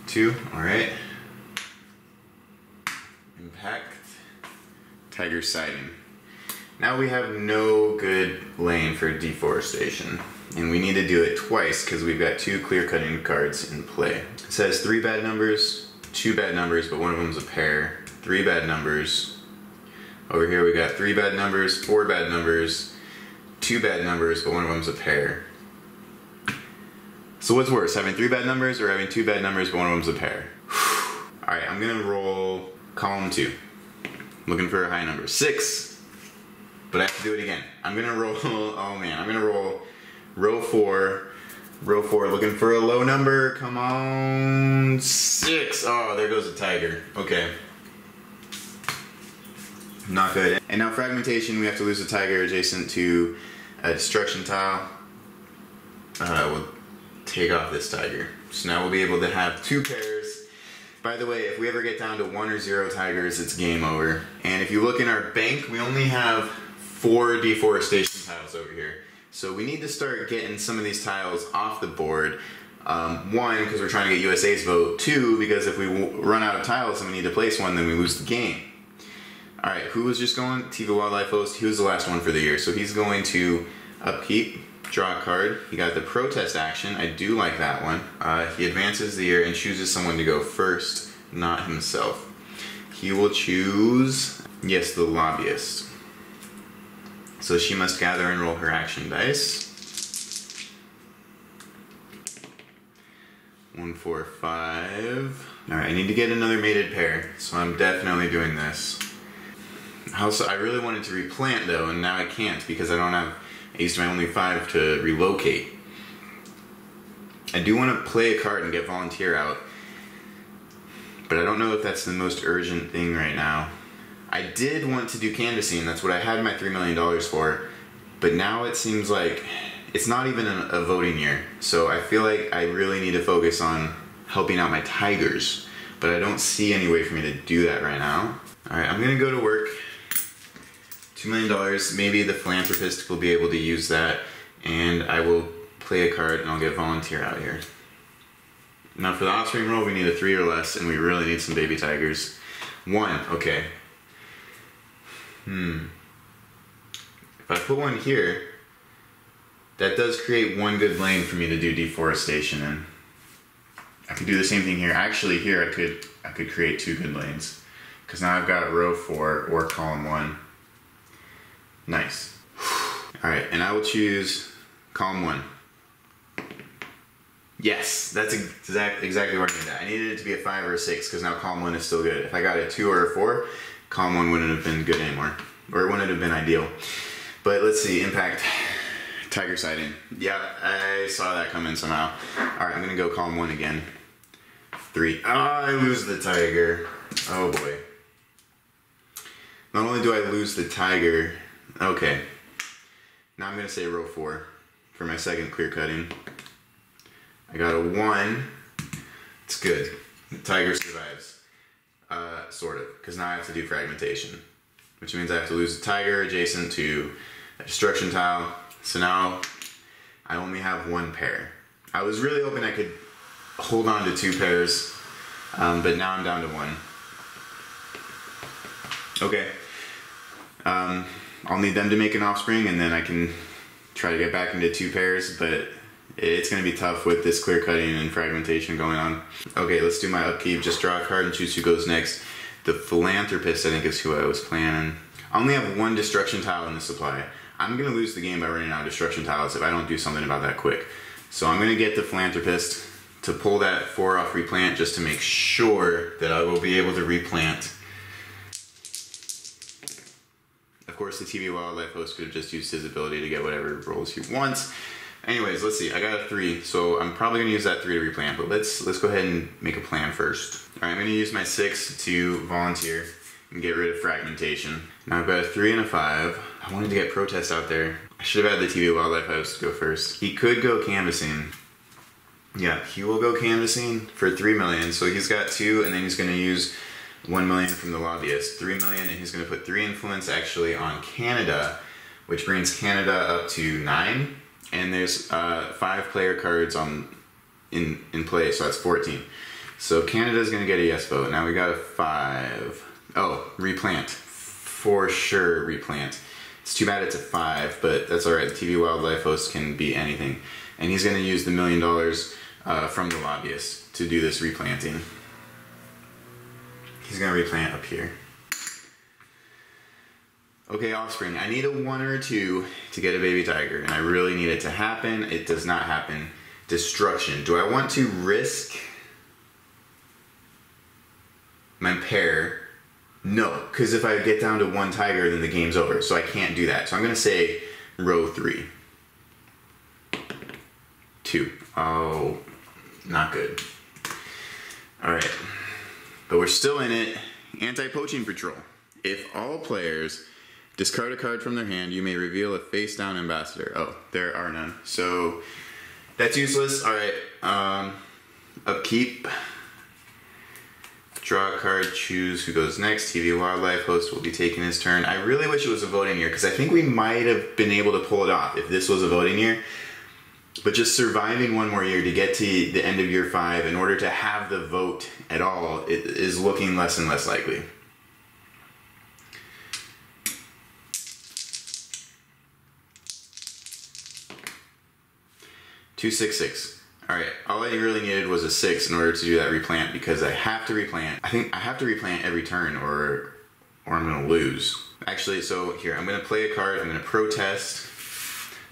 2, alright. Impact. Tiger sighting. Now we have no good lane for deforestation, and we need to do it twice because we've got 2 clear cutting cards in play. It says 3 bad numbers, 2 bad numbers, but one of them's a pair. 3 bad numbers. Over here we got 3 bad numbers, 4 bad numbers, 2 bad numbers, but one of them's a pair. So what's worse, having 3 bad numbers or having 2 bad numbers but one of them's a pair? Alright, I'm gonna roll column 2. Looking for a high number. 6. But I have to do it again. I'm gonna roll, oh man, I'm gonna roll row 4. Row 4, looking for a low number. Come on. 6. Oh, there goes a tiger. Okay. Not good. And now fragmentation, we have to lose a tiger adjacent to a destruction tile. We'll take off this tiger. So now we'll be able to have 2 pairs By the way, if we ever get down to 1 or 0 tigers, it's game over. And if you look in our bank, we only have 4 deforestation tiles over here. So we need to start getting some of these tiles off the board. 1, because we're trying to get USA's vote. 2, because if we run out of tiles and we need to place one, then we lose the game. Alright, who was just going? TV Wildlife Host. He was the last one for the year. So he's going to upkeep, draw a card. He got the protest action. I do like that one. He advances the year and chooses someone to go first, not himself. He will choose, yes, the lobbyist. So she must gather and roll her action dice. 1, 4, 5. Alright, I need to get another mated pair, so I'm definitely doing this. Also, I really wanted to replant though, and now I can't because I don't have, I used my only 5 to relocate. I do want to play a card and get volunteer out, but I don't know if that's the most urgent thing right now. I did want to do canvassing, that's what I had my $3 million for, but now it seems like it's not even a voting year, so I feel like I really need to focus on helping out my tigers, but I don't see any way for me to do that right now. Alright, I'm gonna go to work. $2 million, maybe the philanthropist will be able to use that, and I will play a card and I'll get volunteer out here. Now for the offspring roll, we need a 3 or less, and we really need some baby tigers. 1, okay. If I put 1 here, that does create 1 good lane for me to do deforestation in. I could do the same thing here. Actually, here I could create 2 good lanes, because now I've got row 4 or column 1. Nice. Alright, and I will choose column 1. Yes, that's exactly where I needed that. I needed it to be a 5 or a 6, because now column 1 is still good. If I got a 2 or a 4, column 1 wouldn't have been good anymore. Or it wouldn't have been ideal. But let's see, impact. Tiger sighting. Yep, I saw that come in somehow. Alright, I'm gonna go column 1 again. 3. Oh, I lose the tiger. Oh boy. Not only do I lose the tiger, okay. Now I'm gonna say row 4 for my second clear cutting. I got a 1. It's good. The tiger survives. Sort of, because now I have to do fragmentation, which means I have to lose the tiger adjacent to a destruction tile. So now I only have 1 pair. I was really hoping I could hold on to 2 pairs, but now I'm down to 1. Okay. I'll need them to make an offspring, and then I can try to get back into 2 pairs, but it's going to be tough with this clear cutting and fragmentation going on. Okay, let's do my upkeep. Just draw a card and choose who goes next. The philanthropist, I think, is who I was planning. I only have 1 destruction tile in the supply. I'm going to lose the game by running out of destruction tiles if I don't do something about that quick. So I'm going to get the philanthropist to pull that 4 off replant just to make sure that I will be able to replant. Of course, the TV Wildlife Host could have just used his ability to get whatever rolls he wants. Anyways, let's see. I got a 3, so I'm probably going to use that 3 to replant, but let's go ahead and make a plan first. Alright, I'm going to use my 6 to volunteer and get rid of fragmentation. Now I've got a 3 and a 5. I wanted to get protest out there. I should have had the TV Wildlife Host go first. He could go canvassing. Yeah, he will go canvassing for 3 million. So he's got 2, and then he's going to use 1 million from the lobbyist. 3 million, and he's going to put 3 influence actually on Canada, which brings Canada up to 9. And there's 5 player cards in play, so that's 14. So Canada's going to get a yes vote. Now we got a 5. Oh, replant. For sure, replant. It's too bad it's a 5, but that's alright. The TV Wildlife Host can be anything. And he's going to use the $1 million from the lobbyist to do this replanting. He's going to replant up here. Okay, offspring. I need a 1 or a 2 to get a baby tiger, and I really need it to happen. It does not happen. Destruction. Do I want to risk my pair? No, because if I get down to 1 tiger, then the game's over, so I can't do that. So I'm going to say row 3. 2. Oh, not good. Alright, but we're still in it. Anti-Poaching Patrol. If all players discard a card from their hand, you may reveal a face-down ambassador. Oh, there are none. So, that's useless. Alright, upkeep. Draw a card, choose who goes next. TV Wildlife host will be taking his turn. I really wish it was a voting year because I think we might have been able to pull it off if this was a voting year. But just surviving one more year to get to the end of year 5 in order to have the vote at all is looking less and less likely. Two, 6, 6. Alright, all I really needed was a 6 in order to do that replant because I have to replant. I think I have to replant every turn or I'm gonna lose. Actually, so here, I'm gonna play a card, I'm gonna protest.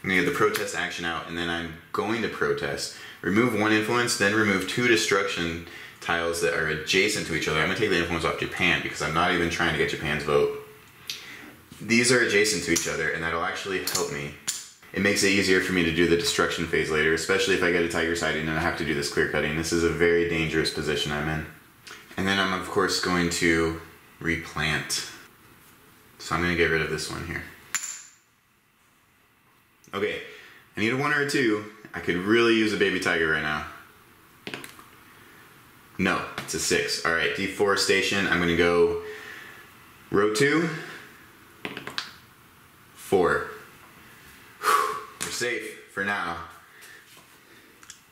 I'm gonna get the protest action out and then I'm going to protest. Remove 1 influence, then remove 2 destruction tiles that are adjacent to each other. I'm gonna take the influence off Japan because I'm not even trying to get Japan's vote. These are adjacent to each other and that'll actually help me. It makes it easier for me to do the destruction phase later, especially if I get a tiger sighting and I have to do this clear cutting. This is a very dangerous position I'm in. And then I'm of course going to replant. So I'm gonna get rid of this one here. Okay, I need a 1 or a 2. I could really use a baby tiger right now. No, it's a 6. All right, deforestation, I'm gonna go row 2, 4. We're safe for now.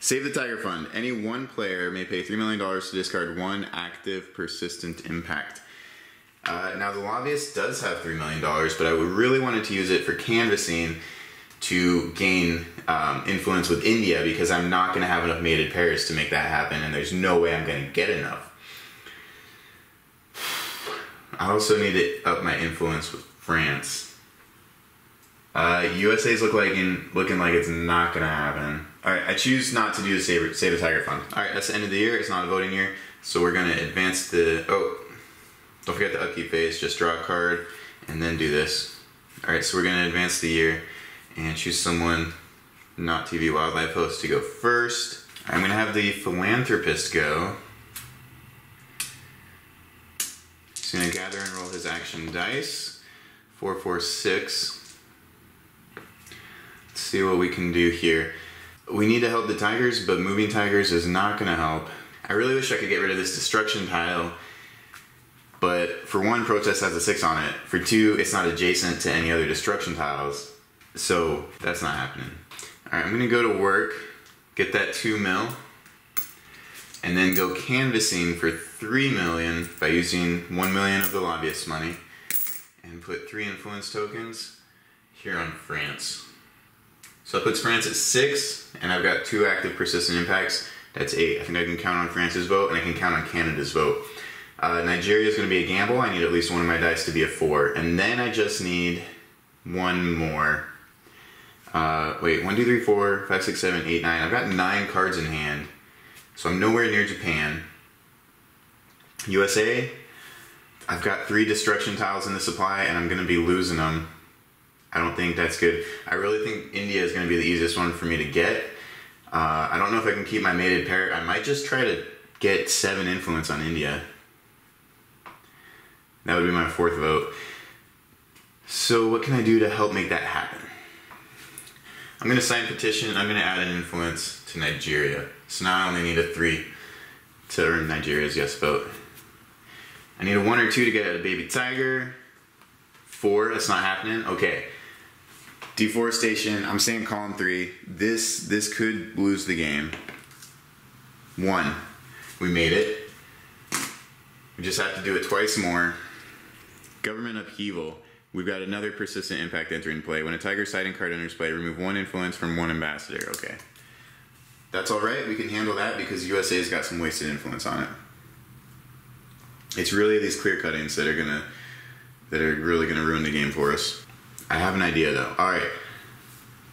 Save the Tiger Fund. Any one player may pay $3 million to discard 1 active persistent impact. Now the lobbyist does have $3 million, but I would really wanted to use it for canvassing to gain influence with India because I'm not going to have enough mated pairs to make that happen and there's no way I'm going to get enough. I also need to up my influence with France. USA's looking like it's not gonna happen. Alright, I choose not to do the Save the Tiger Fund. Alright, that's the end of the year, it's not a voting year, so we're gonna advance the, don't forget the upkeep phase, just draw a card, and then do this. Alright, so we're gonna advance the year, and choose someone, not TV Wildlife host, to go first. I'm gonna have the Philanthropist go. He's gonna gather and roll his action dice. 4, 4, 6. Let's see what we can do here. We need to help the tigers, but moving tigers is not going to help. I really wish I could get rid of this destruction tile, but for 1, protest has a 6 on it. For 2, it's not adjacent to any other destruction tiles, so that's not happening. Alright, I'm going to go to work, get that 2 mil, and then go canvassing for 3 million by using 1 million of the lobbyist money, and put 3 influence tokens here on France. So it puts France at 6, and I've got 2 active persistent impacts. That's 8. I think I can count on France's vote, and I can count on Canada's vote. Nigeria is going to be a gamble. I need at least one of my dice to be a 4. And then I just need 1 more. Wait, 1, 2, 3, 4, 5, 6, 7, 8, 9. I've got 9 cards in hand, so I'm nowhere near Japan. USA, I've got 3 destruction tiles in the supply, and I'm going to be losing them. I don't think that's good. I really think India is going to be the easiest one for me to get. I don't know if I can keep my mated pair. I might just try to get 7 influence on India. That would be my 4th vote. So what can I do to help make that happen? I'm going to sign petition. I'm going to add an influence to Nigeria. So now I only need a 3 to earn Nigeria's yes vote. I need a 1 or 2 to get a baby tiger. 4, that's not happening. Okay. Deforestation, I'm saying column 3. This could lose the game. 1, we made it. We just have to do it twice more. Government upheaval. We've got another persistent impact entering play. When a tiger sighting card enters play, remove 1 influence from 1 ambassador. Okay. That's alright, we can handle that because USA's got some wasted influence on it. It's really these clear cuttings that are really gonna ruin the game for us. I have an idea though. Alright.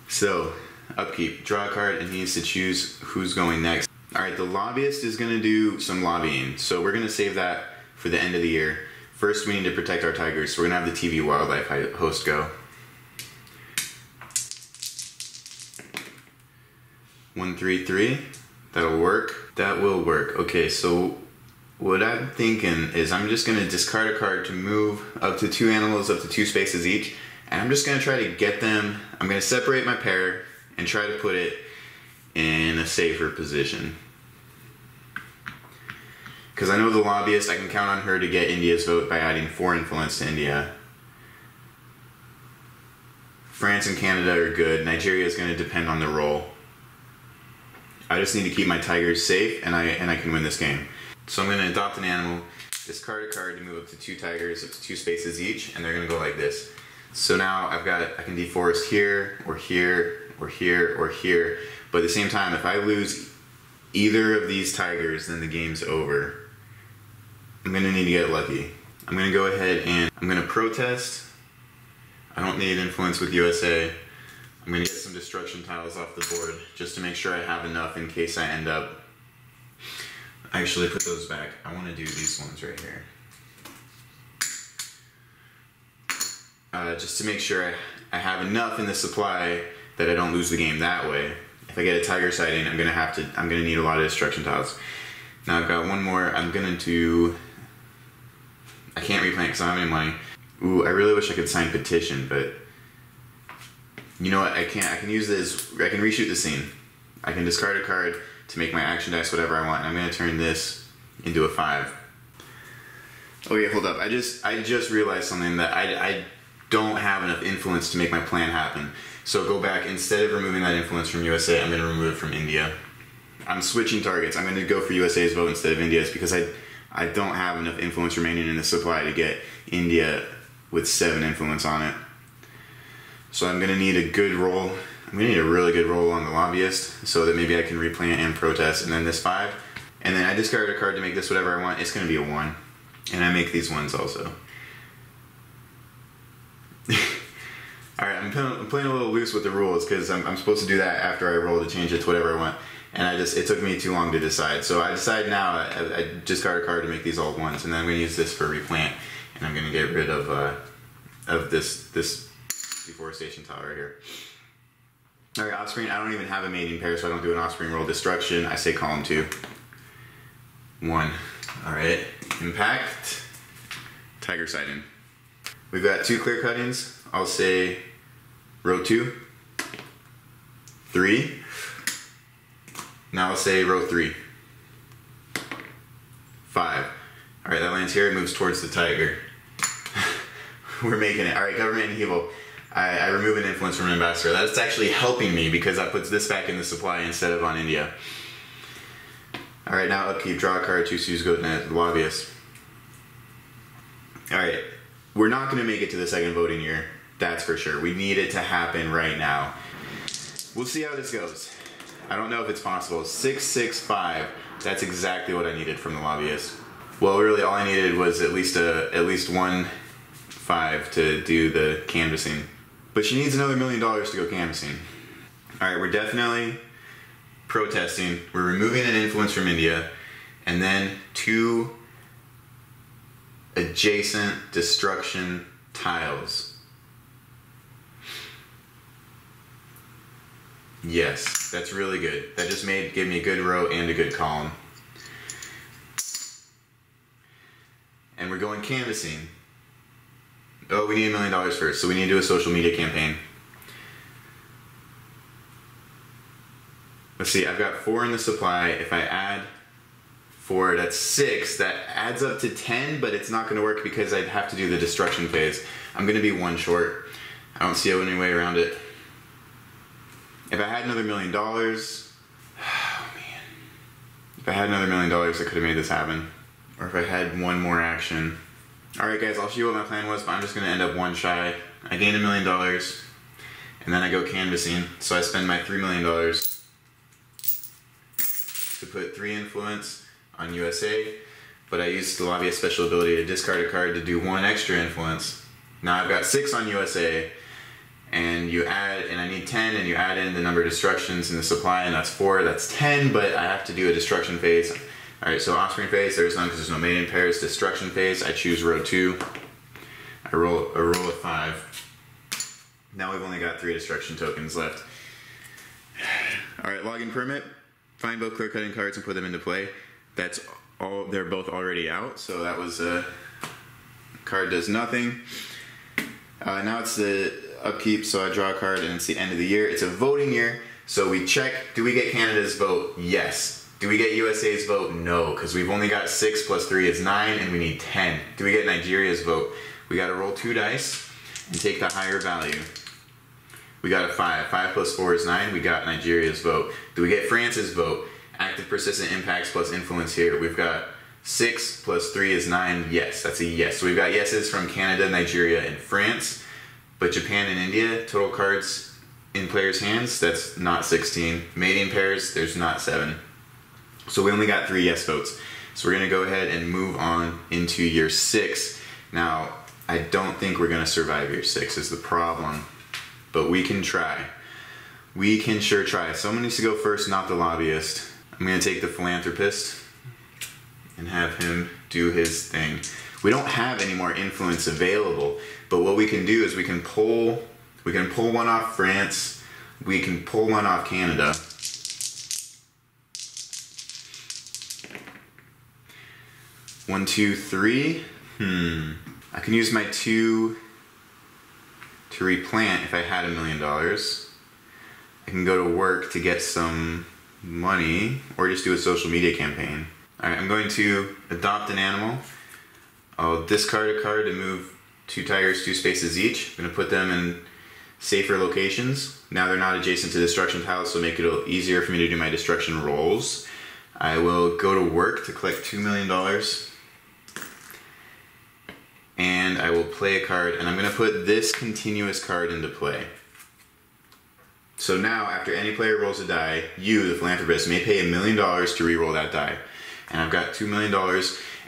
So, upkeep. Draw a card and he needs to choose who's going next. Alright, the lobbyist is gonna do some lobbying. So we're gonna save that for the end of the year. First we need to protect our tigers, so we're gonna have the TV Wildlife host go. 1, 3, 3. That'll work. That will work. Okay, so what I'm thinking is I'm just gonna discard a card to move up to 2 animals up to 2 spaces each, and I'm just gonna try to get them. I'm gonna separate my pair and try to put it in a safer position. Because I know the lobbyist, I can count on her to get India's vote by adding 4 influence to India. France and Canada are good. Nigeria is going to depend on the role. I just need to keep my tigers safe, and I can win this game. So I'm going to adopt an animal, discard a card to move up to 2 tigers, up to 2 spaces each, and they're going to go like this. So now I can deforest here, or here, or here, or here. But at the same time, if I lose either of these tigers, then the game's over. I'm going to need to get lucky. I'm going to go ahead and I'm going to protest. I don't need influence with USA. I'm going to get some destruction tiles off the board just to make sure I have enough in case I end up... Actually, put those back. I want to do these ones right here. Just to make sure I have enough in the supply that I don't lose the game that way. If I get a tiger sighting, I'm gonna need a lot of destruction tiles. Now I've got one more. I can't replant because I don't have any money. Ooh, I really wish I could sign petition, but you know what? I can't. I can use this. I can reshoot the scene. I can discard a card to make my action dice whatever I want. And I'm gonna turn this into a 5. Okay, hold up. I just realized something, that I don't have enough influence to make my plan happen. So go back, instead of removing that influence from USA, I'm going to remove it from India. I'm switching targets. I'm going to go for USA's vote instead of India's because I don't have enough influence remaining in the supply to get India with 7 influence on it. So I'm going to need a good roll. I'm going to need a really good roll on the lobbyist so that maybe I can replant and protest, and then this 5. And then I discard a card to make this whatever I want. It's going to be a 1. And I make these 1s also. Alright, I'm playing a little loose with the rules because I'm supposed to do that after I roll to change it to whatever I want. And it took me too long to decide. So I decide now, I discard a card to make these all 1s, and then I'm going to use this for replant. And I'm going to get rid of this deforestation tile right here. Alright, offspring, I don't even have a mating pair, so I don't do an offspring roll. Destruction, I say column 2. 1. Alright, impact, tiger sighting. We've got 2 clear cuttings. I'll say row 2, 3. Now I'll say row 3, 5. Alright, that lands here, it moves towards the tiger. We're making it. Alright, government and evil. I remove an influence from an ambassador. That's actually helping me because that puts this back in the supply instead of on India. Alright, now upkeep, draw a card, choose go to the lobbyist. Alright, we're not going to make it to the 2nd voting year. That's for sure. We need it to happen right now. We'll see how this goes. I don't know if it's possible. 6, 6, 5. That's exactly what I needed from the lobbyist. Well, really, all I needed was at least 1 5 to do the canvassing. But she needs another $1 million to go canvassing. Alright, we're definitely protesting. We're removing an influence from India. And then 2 adjacent destruction tiles. Yes, that's really good. That just gave me a good row and a good column. And we're going canvassing. Oh, we need $1 million first, so we need to do a social media campaign. Let's see, I've got 4 in the supply. If I add 4, that's 6. That adds up to 10, but it's not going to work because I'd have to do the destruction phase. I'm going to be 1 short. I don't see any way around it. If I had another $1 million, oh man. If I had another $1 million, I could have made this happen. Or if I had 1 more action. Alright guys, I'll show you what my plan was, but I'm just going to end up 1 shy. I gain $1 million, and then I go canvassing. So I spend my $3 million to put 3 influence on USA, but I used the lobbyist special ability to discard a card to do 1 extra influence. Now I've got 6 on USA, and you add, and I need 10, and you add in the number of destructions in the supply, and that's 4, that's 10, but I have to do a destruction phase. Alright, so offspring phase, there's none because there's no mating pairs. Destruction phase, I choose row 2. I roll a 5. Now we've only got 3 destruction tokens left. Alright, login permit. Find both clear cutting cards and put them into play. That's all, they're both already out, so that was card does nothing. Now it's the upkeep, so I draw a card and it's the end of the year. It's a voting year, so we check, do we get Canada's vote? Yes. Do we get USA's vote? No, because we've only got 6 plus 3 is 9, and we need 10. Do we get Nigeria's vote? We got to roll 2 dice and take the higher value. We got a 5. 5 plus 4 is 9. We got Nigeria's vote. Do we get France's vote? Active persistent impacts plus influence here. We've got 6 plus 3 is 9. Yes, that's a yes. So we've got yeses from Canada, Nigeria, and France. But Japan and India, total cards in players' hands, that's not 16. Mating pairs, there's not 7. So we only got 3 yes votes. So we're going to go ahead and move on into year 6. Now, I don't think we're going to survive year 6 is the problem. But we can try. We can sure try. Someone needs to go first, not the lobbyist. I'm going to take the philanthropist and have him do his thing. We don't have any more influence available, but what we can do is we can pull one off France, we can pull one off Canada. One, two, three. I can use my 2 to replant if I had $1 million. I can go to work to get some money or just do a social media campaign. Alright, I'm going to adopt an animal. I'll discard a card to move 2 tigers 2 spaces each. I'm going to put them in safer locations. Now they're not adjacent to destruction tiles, so make it easier for me to do my destruction rolls. I will go to work to collect $2 million. And I will play a card, and I'm going to put this continuous card into play. So now, after any player rolls a die, you, the philanthropist, may pay $1 million to re-roll that die. And I've got $2 million,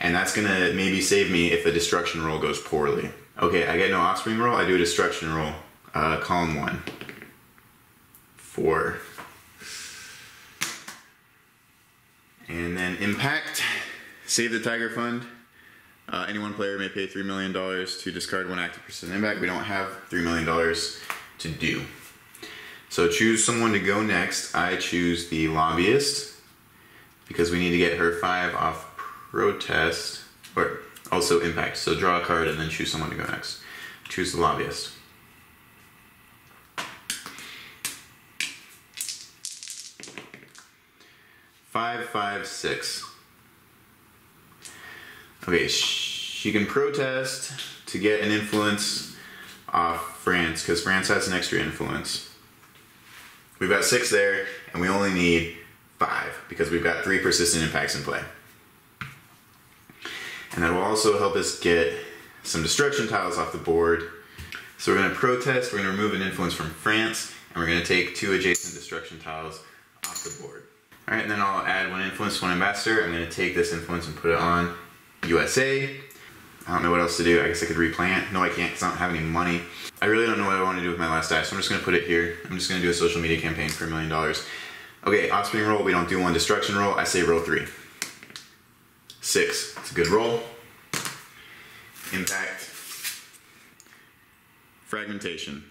and that's going to maybe save me if a destruction roll goes poorly. Okay, I get no offspring roll, I do a destruction roll. Column 1. 4. And then impact, save the tiger fund. Any one player may pay $3 million to discard 1 active persistent impact. We don't have $3 million to do. So choose someone to go next. I choose the lobbyist because we need to get her 5 off protest, or also impact. So draw a card and then choose someone to go next. Choose the lobbyist. 5, 5, 6. Okay, she can protest to get an influence off France, because France has an extra influence. We've got 6 there, and we only need 5, because we've got 3 persistent impacts in play. And that will also help us get some destruction tiles off the board. So we're going to protest, we're going to remove an influence from France, and we're going to take 2 adjacent destruction tiles off the board. Alright, and then I'll add 1 influence, 1 ambassador. I'm going to take this influence and put it on USA. I don't know what else to do. I guess I could replant. No, I can't because I don't have any money. I really don't know what I want to do with my last die, so I'm just going to put it here. I'm just going to do a social media campaign for $1 million. Okay, offspring roll. We don't do 1 destruction roll. I say roll 3. 6. It's a good roll. Impact. Fragmentation.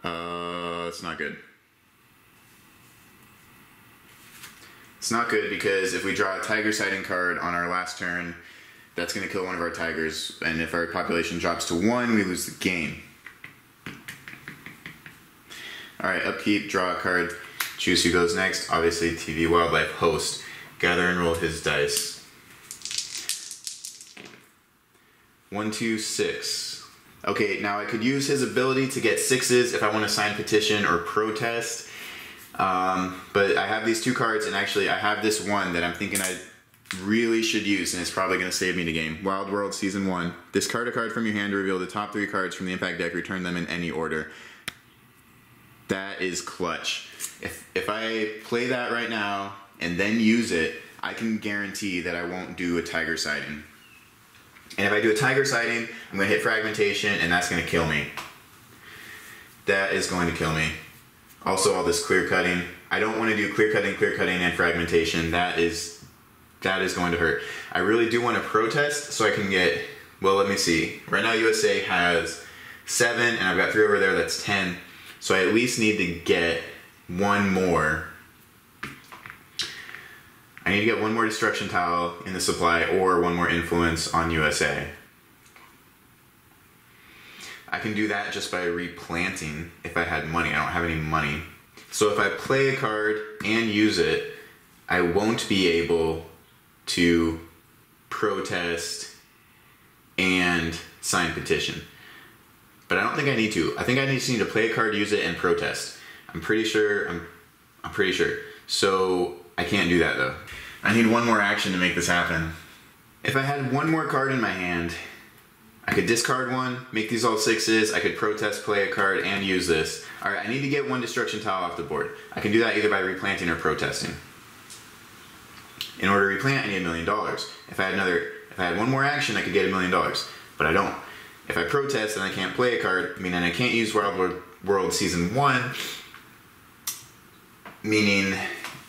It's not good. It's not good because if we draw a tiger sighting card on our last turn, that's going to kill one of our tigers, and if our population drops to 1, we lose the game. Alright, upkeep, draw a card, choose who goes next. Obviously, TV Wildlife host. Gather and roll his dice. 1, 2, 6. Okay, now I could use his ability to get 6s if I want to sign petition or protest. But I have these 2 cards, and actually I have this one that I'm thinking I really should use, and it's probably going to save me the game. Wild World Season 1. Discard a card from your hand to reveal the top 3 cards from the impact deck. Return them in any order. That is clutch. If I play that right now and then use it, I can guarantee that I won't do a tiger sighting. And if I do a tiger sighting, I'm going to hit fragmentation, and that's going to kill me. That is going to kill me. Also, all this clear cutting. I don't want to do clear cutting, and fragmentation. That is going to hurt. I really do want to protest so I can get, well, let me see. Right now USA has 7, and I've got 3 over there, that's 10. So I at least need to get 1 more. I need to get 1 more destruction tile in the supply or 1 more influence on USA. I can do that just by replanting if I had money. I don't have any money. So if I play a card and use it, I won't be able to protest and sign petition. But I don't think I need to. I think I just need to play a card, use it, and protest. I'm pretty sure. I'm pretty sure. So I can't do that though. I need one more action to make this happen. If I had one more card in my hand, I could discard one, make these all 6s, I could protest, play a card, and use this. Alright, I need to get one destruction tile off the board. I can do that either by replanting or protesting. In order to replant, I need $1 million. If I had one more action, I could get $1 million. But I don't. If I protest and I can't play a card, meaning I can't use Wild World Season 1, meaning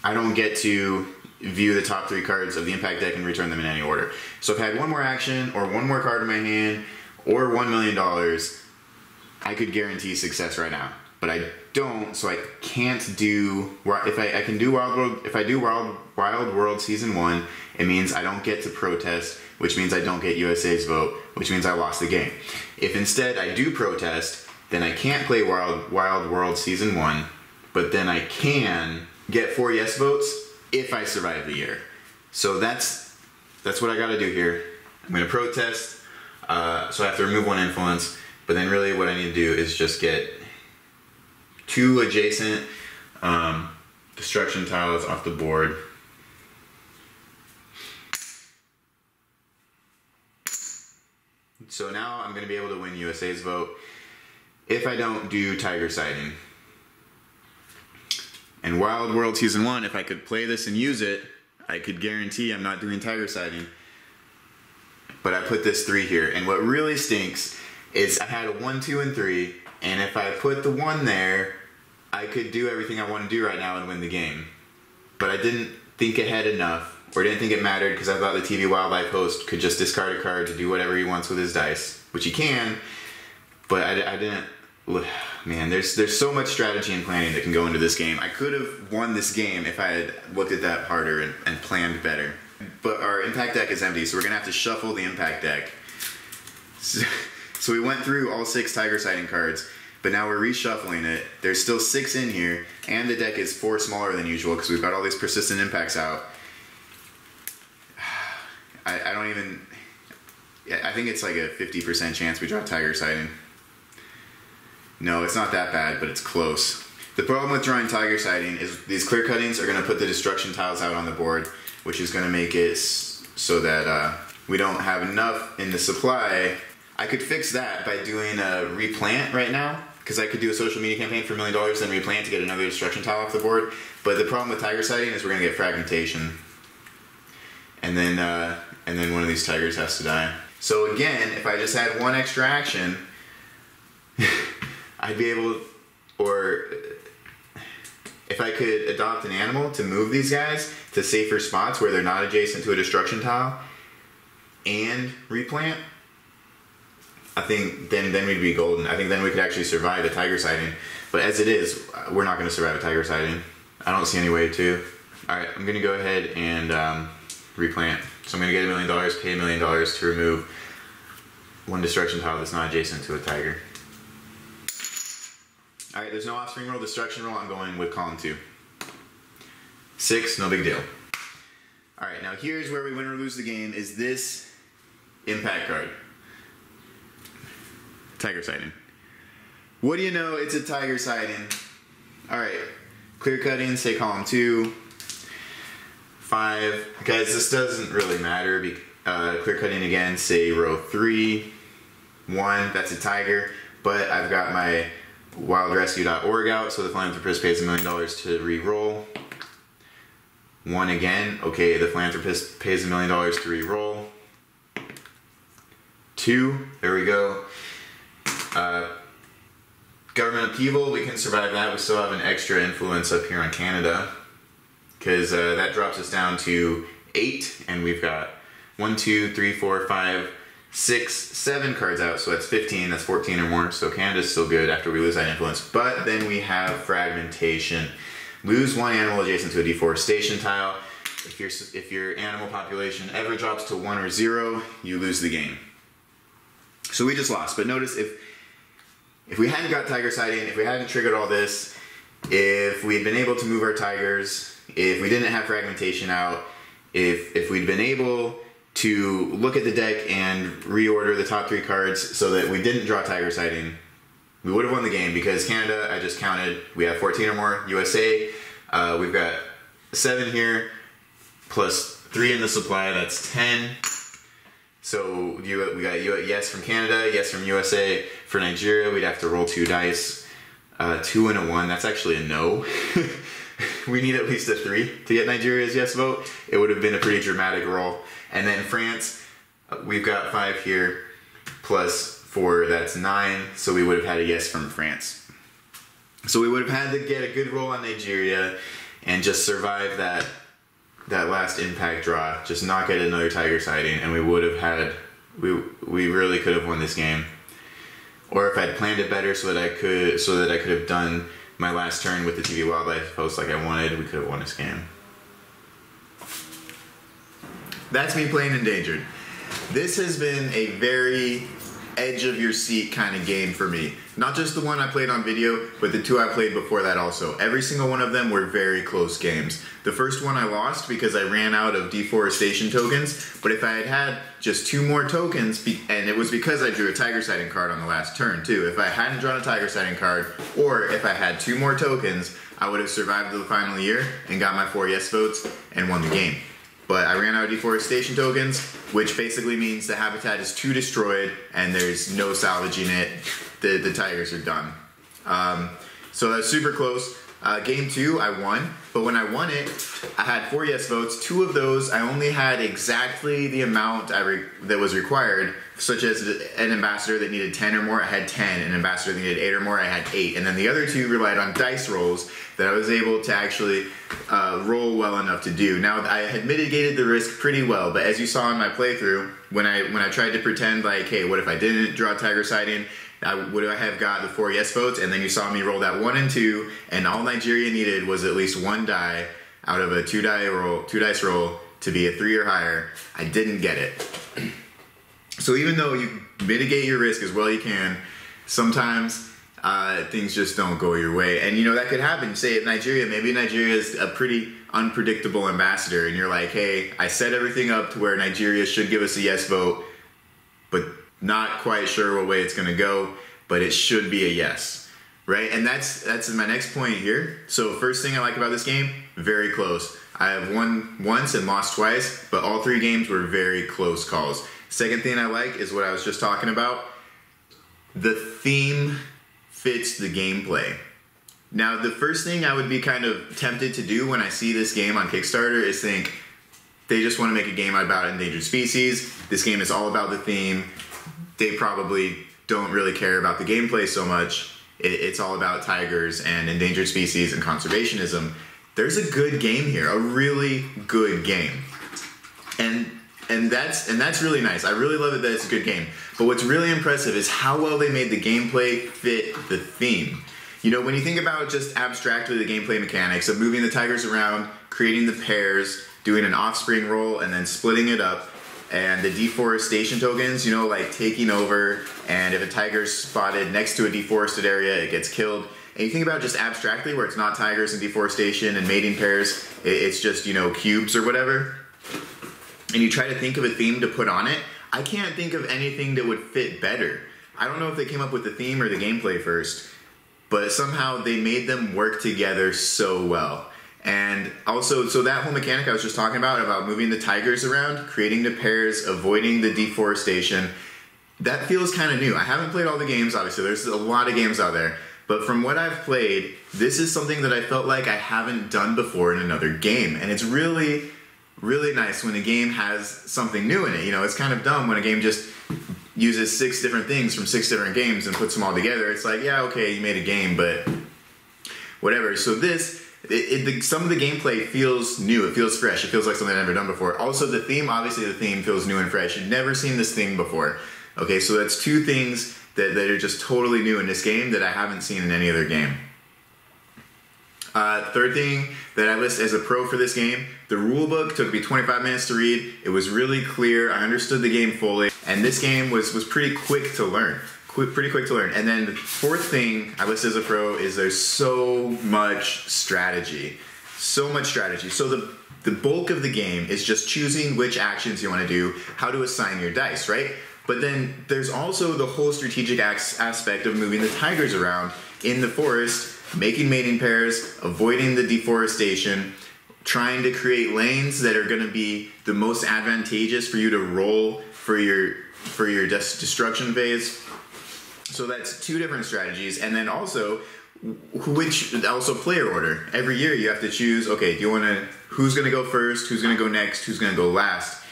I don't get to view the top 3 cards of the impact deck and return them in any order. So if I had one more action, or one more card in my hand, or $1 million, I could guarantee success right now. But I don't, so I can't do, if I do Wild World Season 1, it means I don't get to protest, which means I don't get USA's vote, which means I lost the game. If instead I do protest, then I can't play Wild World Season 1, but then I can get 4 yes votes if I survive the year. So that's what I gotta do here. I'm gonna protest, so I have to remove 1 influence, but then really what I need to do is just get 2 adjacent destruction tiles off the board. So now I'm gonna be able to win USA's vote if I don't do Tiger Sighting. And Wild World Season 1, if I could play this and use it, I could guarantee I'm not doing Tiger Sighting. But I put this 3 here, and what really stinks is I had a 1, 2, and 3, and if I put the 1 there, I could do everything I want to do right now and win the game. But I didn't think ahead enough, or didn't think it mattered, because I thought the TV Wildlife host could just discard a card to do whatever he wants with his dice, which he can, but I didn't. Man, there's so much strategy and planning that can go into this game. I could have won this game if I had looked at that harder and planned better. But our impact deck is empty, so we're going to have to shuffle the impact deck. So we went through all 6 Tiger Sighting cards, but now we're reshuffling it. There's still 6 in here, and the deck is 4 smaller than usual because we've got all these persistent impacts out. I don't even... I think it's like a 50% chance we draw Tiger Sighting. No, it's not that bad, but it's close. The problem with drawing Tiger Sighting is these clear cuttings are going to put the destruction tiles out on the board, which is going to make it so that we don't have enough in the supply. I could fix that by doing a replant right now, because I could do a social media campaign for $1 million, then replant to get another destruction tile off the board. But the problem with Tiger Sighting is we're going to get fragmentation. And then one of these tigers has to die. So again, if I just had 1 extra action, I'd be able, or if I could adopt an animal to move these guys to safer spots where they're not adjacent to a destruction tile and replant, I think then we'd be golden. I think then we could actually survive a Tiger Sighting. But as it is, we're not going to survive a Tiger Sighting. I don't see any way to. Alright, I'm going to go ahead and replant. So I'm going to get $1 million, pay $1 million to remove 1 destruction tile that's not adjacent to a tiger. Alright, there's no offspring roll, destruction roll, I'm going with column 2. 6, no big deal. Alright, now here's where we win or lose the game, is this impact card. Tiger Sighting. What do you know, it's a Tiger Sighting. Alright, clear cutting, say column 2. 5, guys, this doesn't really matter. Clear cutting again, say row 3. 1, that's a tiger, but I've got my wildrescue.org out, so the philanthropist pays $1 million to re-roll. 1 again, okay, the philanthropist pays $1 million to re-roll. 2, there we go. Government upheaval, we can survive that. We still have an extra influence up here on Canada, because that drops us down to 8, and we've got 1, 2, 3, 4, 5, 6, 7 cards out, so that's 15, that's 14 or more, so Canada's still good after we lose that influence. But then we have fragmentation. Lose 1 animal adjacent to a deforestation tile. If your animal population ever drops to 1 or 0, you lose the game. So we just lost, but notice if we hadn't got Tiger Sighting, if we hadn't triggered all this, if we had been able to move our tigers, if we didn't have fragmentation out, if we'd been able to look at the deck and reorder the top 3 cards so that we didn't draw tiger sighting, we would have won the game, because Canada, I just counted, we have 14 or more. USA, we've got 7 here, plus 3 in the supply, that's 10. So we got yes from Canada, yes from USA. For Nigeria, we'd have to roll 2 dice, 2 and a 1. That's actually a no. We need at least a 3 to get Nigeria's yes vote. It would have been a pretty dramatic roll. And then France, we've got 5 here, plus 4, that's 9. So we would have had a yes from France. So we would have had to get a good roll on Nigeria and just survive that last impact draw, just not get another tiger sighting, and we would have had, we really could have won this game. Or if I'd planned it better so that I could have done my last turn with the TV wildlife post like I wanted, we could have won this game. That's me playing Endangered. This has been a very edge of your seat kind of game for me. Not just the one I played on video, but the 2 I played before that also. Every single one of them were very close games. The first one I lost because I ran out of deforestation tokens, but if I had had just 2 more tokens, and it was because I drew a tiger sighting card on the last turn too. If I hadn't drawn a tiger sighting card, or if I had 2 more tokens, I would have survived to the final year and got my 4 yes votes and won the game. But I ran out of deforestation tokens, which basically means the habitat is too destroyed and there's no salvaging it. The tigers are done. So that's super close. Game 2, I won. But when I won it, I had 4 yes votes. 2 of those, I only had exactly the amount that was required, such as an ambassador that needed 10 or more, I had 10. An ambassador that needed 8 or more, I had 8. And then the other 2 relied on dice rolls that I was able to actually roll well enough to do. Now, I had mitigated the risk pretty well, but as you saw in my playthrough, when I tried to pretend like, hey, what if I didn't draw tiger sighting? Would I have got the 4 yes votes? And then you saw me roll that 1 and 2, and all Nigeria needed was at least 1 die out of a 2 dice roll to be a 3 or higher. I didn't get it. So even though you mitigate your risk as well you can, sometimes things just don't go your way. And you know, that could happen. Say at Nigeria, maybe Nigeria is a pretty unpredictable ambassador, and you're like, hey, I set everything up to where Nigeria should give us a yes vote, but not quite sure what way it's going to go, but it should be a yes, right? And that's my next point here. So first thing I like about this game, very close. I have won once and lost twice, but all 3 games were very close calls. Second thing I like is what I was just talking about. The theme fits the gameplay. Now, the first thing I would be kind of tempted to do when I see this game on Kickstarter is think, they just want to make a game about endangered species. This game is all about the theme. They probably don't really care about the gameplay so much. It's all about tigers and endangered species and conservationism. There's a good game here, a really good game. And that's really nice. I really love it that it's a good game. But what's really impressive is how well they made the gameplay fit the theme. You know, when you think about just abstractly the gameplay mechanics of moving the tigers around, creating the pairs, doing an offspring roll, and then splitting it up, and the deforestation tokens, you know, like taking over, and if a tiger's spotted next to a deforested area, it gets killed. And you think about just abstractly, where it's not tigers and deforestation and mating pairs, it's just, you know, cubes or whatever. And you try to think of a theme to put on it, I can't think of anything that would fit better. I don't know if they came up with the theme or the gameplay first, but somehow they made them work together so well. And also, so that whole mechanic I was just talking about moving the tigers around, creating the pairs, avoiding the deforestation, that feels kind of new. I haven't played all the games, obviously. There's a lot of games out there. But from what I've played, this is something that I felt like I haven't done before in another game. And it's really, really nice when a game has something new in it. You know, it's kind of dumb when a game just uses 6 different things from 6 different games and puts them all together. It's like, yeah, okay, you made a game, but whatever. So this, some of the gameplay feels new. It feels fresh. It feels like something I've never done before. Also, the theme, obviously the theme feels new and fresh. You've never seen this theme before. Okay, so that's 2 things that are just totally new in this game that I haven't seen in any other game. Third thing that I list as a pro for this game, the rulebook took me 25 minutes to read. It was really clear. I understood the game fully. And this game was pretty quick to learn. pretty quick to learn. And then the fourth thing I listed as a pro is there's so much strategy. So much strategy. So the bulk of the game is just choosing which actions you want to do, how to assign your dice, right? But then there's also the whole strategic aspect of moving the tigers around in the forest, making mating pairs, avoiding the deforestation, trying to create lanes that are going to be the most advantageous for you to roll for your destruction phase. So that's two different strategies. And then also player order. Every year you have to choose, okay, who's going to go first, who's going to go next, who's going to go last.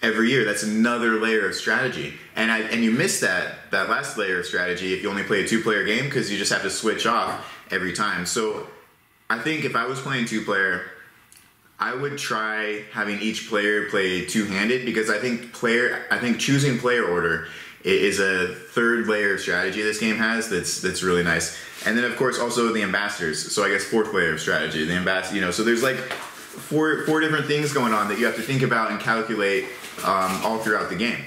Every year, that's another layer of strategy. And you miss that last layer of strategy if you only play a two-player game, because you just have to switch off every time. So I think if I was playing two-player, I would try having each player play two-handed, because I think choosing player order is a third layer of strategy this game has that's really nice. And then of course also the ambassadors. So I guess fourth layer of strategy, the ambassador. So there's like four different things going on that you have to think about and calculate all throughout the game.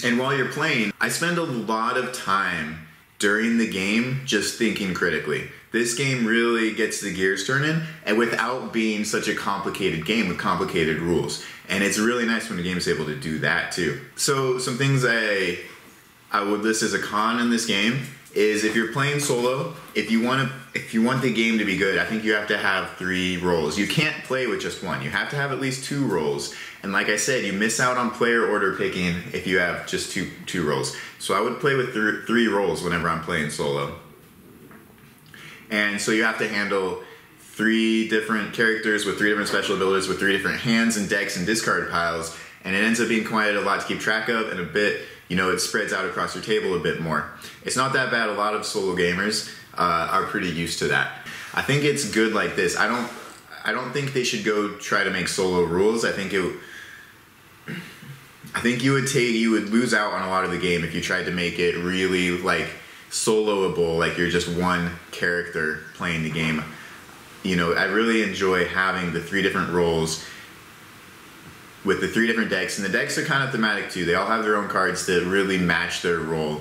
And while you're playing, I spend a lot of time during the game just thinking critically. This game really gets the gears turning, and without being such a complicated game with complicated rules. And it's really nice when the game is able to do that too. So some things I would list as a con in this game is if you're playing solo, if you want the game to be good, I think you have to have 3 roles. You can't play with just one. You have to have at least 2 roles. And like I said, you miss out on player order picking if you have just two roles. So I would play with 3 roles whenever I'm playing solo. And so you have to handle 3 different characters with 3 different special abilities with 3 different hands and decks and discard piles. And it ends up being quite a lot to keep track of, and a bit, it spreads out across your table a bit more. It's not that bad. A lot of solo gamers are pretty used to that. I think it's good like this. I don't think they should go try to make solo rules. I think you would lose out on a lot of the game if you tried to make it really like soloable, like you're just one character playing the game. I really enjoy having the 3 different roles with the 3 different decks, and the decks are kind of thematic too. They all have their own cards that really match their role,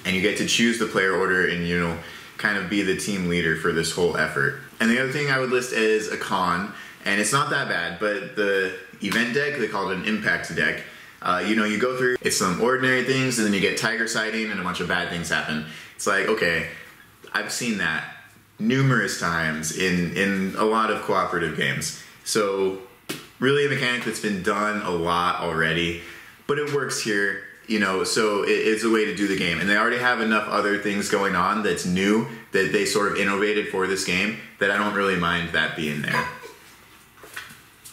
and you get to choose the player order and kind of be the team leader for this whole effort. And the other thing I would list as a con, and it's not that bad, but the event deck, they call it an impact deck. You go through, it's some ordinary things, and then you get tiger sighting and a bunch of bad things happen. It's like, okay, I've seen that numerous times in a lot of cooperative games. So really a mechanic that's been done a lot already, but it works here, so it's a way to do the game. And they already have enough other things going on that's new, that they sort of innovated for this game, that I don't really mind that being there.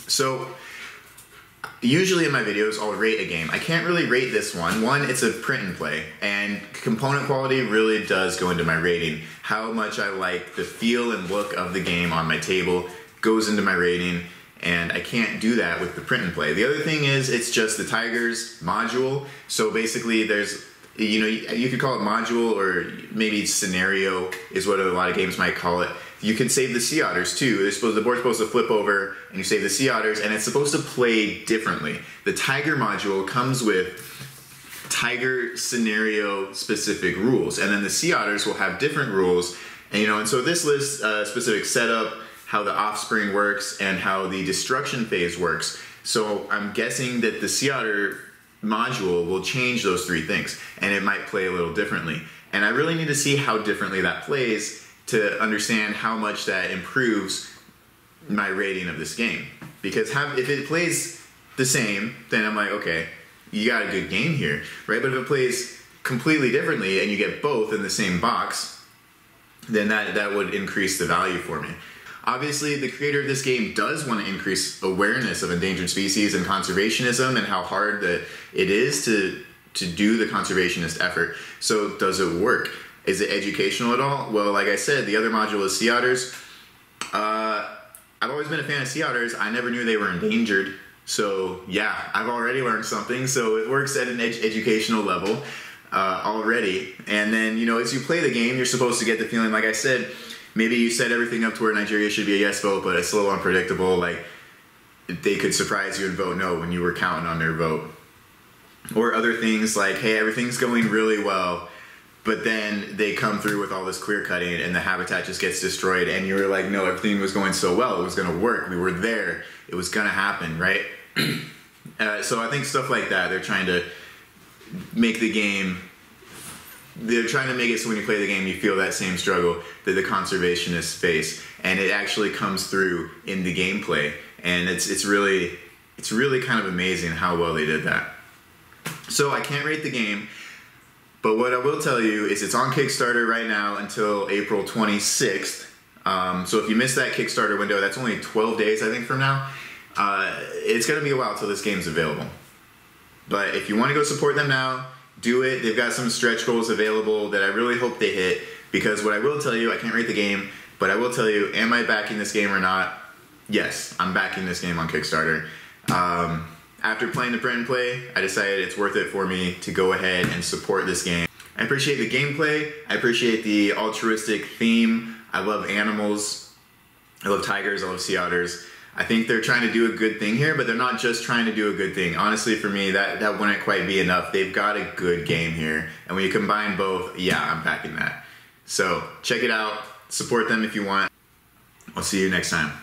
So usually in my videos, I'll rate a game. I can't really rate this one. One, it's a print and play, and component quality really does go into my rating. How much I like the feel and look of the game on my table goes into my rating, and I can't do that with the print and play. The other thing is, it's just the Tigers module. So basically there's, you could call it module, or maybe scenario is what a lot of games might call it. You can save the sea otters too. The board's supposed to flip over and you save the sea otters, and it's supposed to play differently. The Tiger module comes with Tiger scenario specific rules, and then the sea otters will have different rules. And so this lists specific setup, how the offspring works, and how the destruction phase works. So I'm guessing that the sea otter module will change those 3 things, and it might play a little differently. And I really need to see how differently that plays to understand how much that improves my rating of this game. Because if it plays the same, then I'm like, okay, you got a good game here, right? But if it plays completely differently and you get both in the same box, then that would increase the value for me. Obviously, the creator of this game does want to increase awareness of endangered species and conservationism, and how hard that it is to do the conservationist effort. So does it work? Is it educational at all? Well, like I said, the other module is sea otters. I've always been a fan of sea otters. I never knew they were endangered. So yeah, I've already learned something. So it works at an educational level already. And then, as you play the game, you're supposed to get the feeling, like I said, maybe you set everything up to where Nigeria should be a yes vote, but it's a little unpredictable. Like, they could surprise you and vote no when you were counting on their vote. or other things like, hey, everything's going really well, but then they come through with all this clear cutting and the habitat just gets destroyed, and you were like, no, everything was going so well, it was gonna work, we were there, it was gonna happen, right? So I think stuff like that, they're trying to make the game, they're trying to make it so when you play the game you feel that same struggle that the conservationists face, and it actually comes through in the gameplay, and it's really kind of amazing how well they did that. So I can't rate the game, but what I will tell you is it's on Kickstarter right now until April 26th. So if you missed that Kickstarter window, that's only 12 days I think from now. It's gonna be a while till this game's available. But if you want to go support them now, do it. They've got some stretch goals available that I really hope they hit, because what I will tell you, I can't rate the game, but I will tell you, am I backing this game or not? Yes, I'm backing this game on Kickstarter. After playing the print and play, I decided it's worth it for me to go ahead and support this game. I appreciate the gameplay, I appreciate the altruistic theme, I love animals, I love tigers, I love sea otters. I think they're trying to do a good thing here, but they're not just trying to do a good thing. Honestly, for me, that wouldn't quite be enough. They've got a good game here, and when you combine both, yeah, I'm backing that. So check it out, support them if you want. I'll see you next time.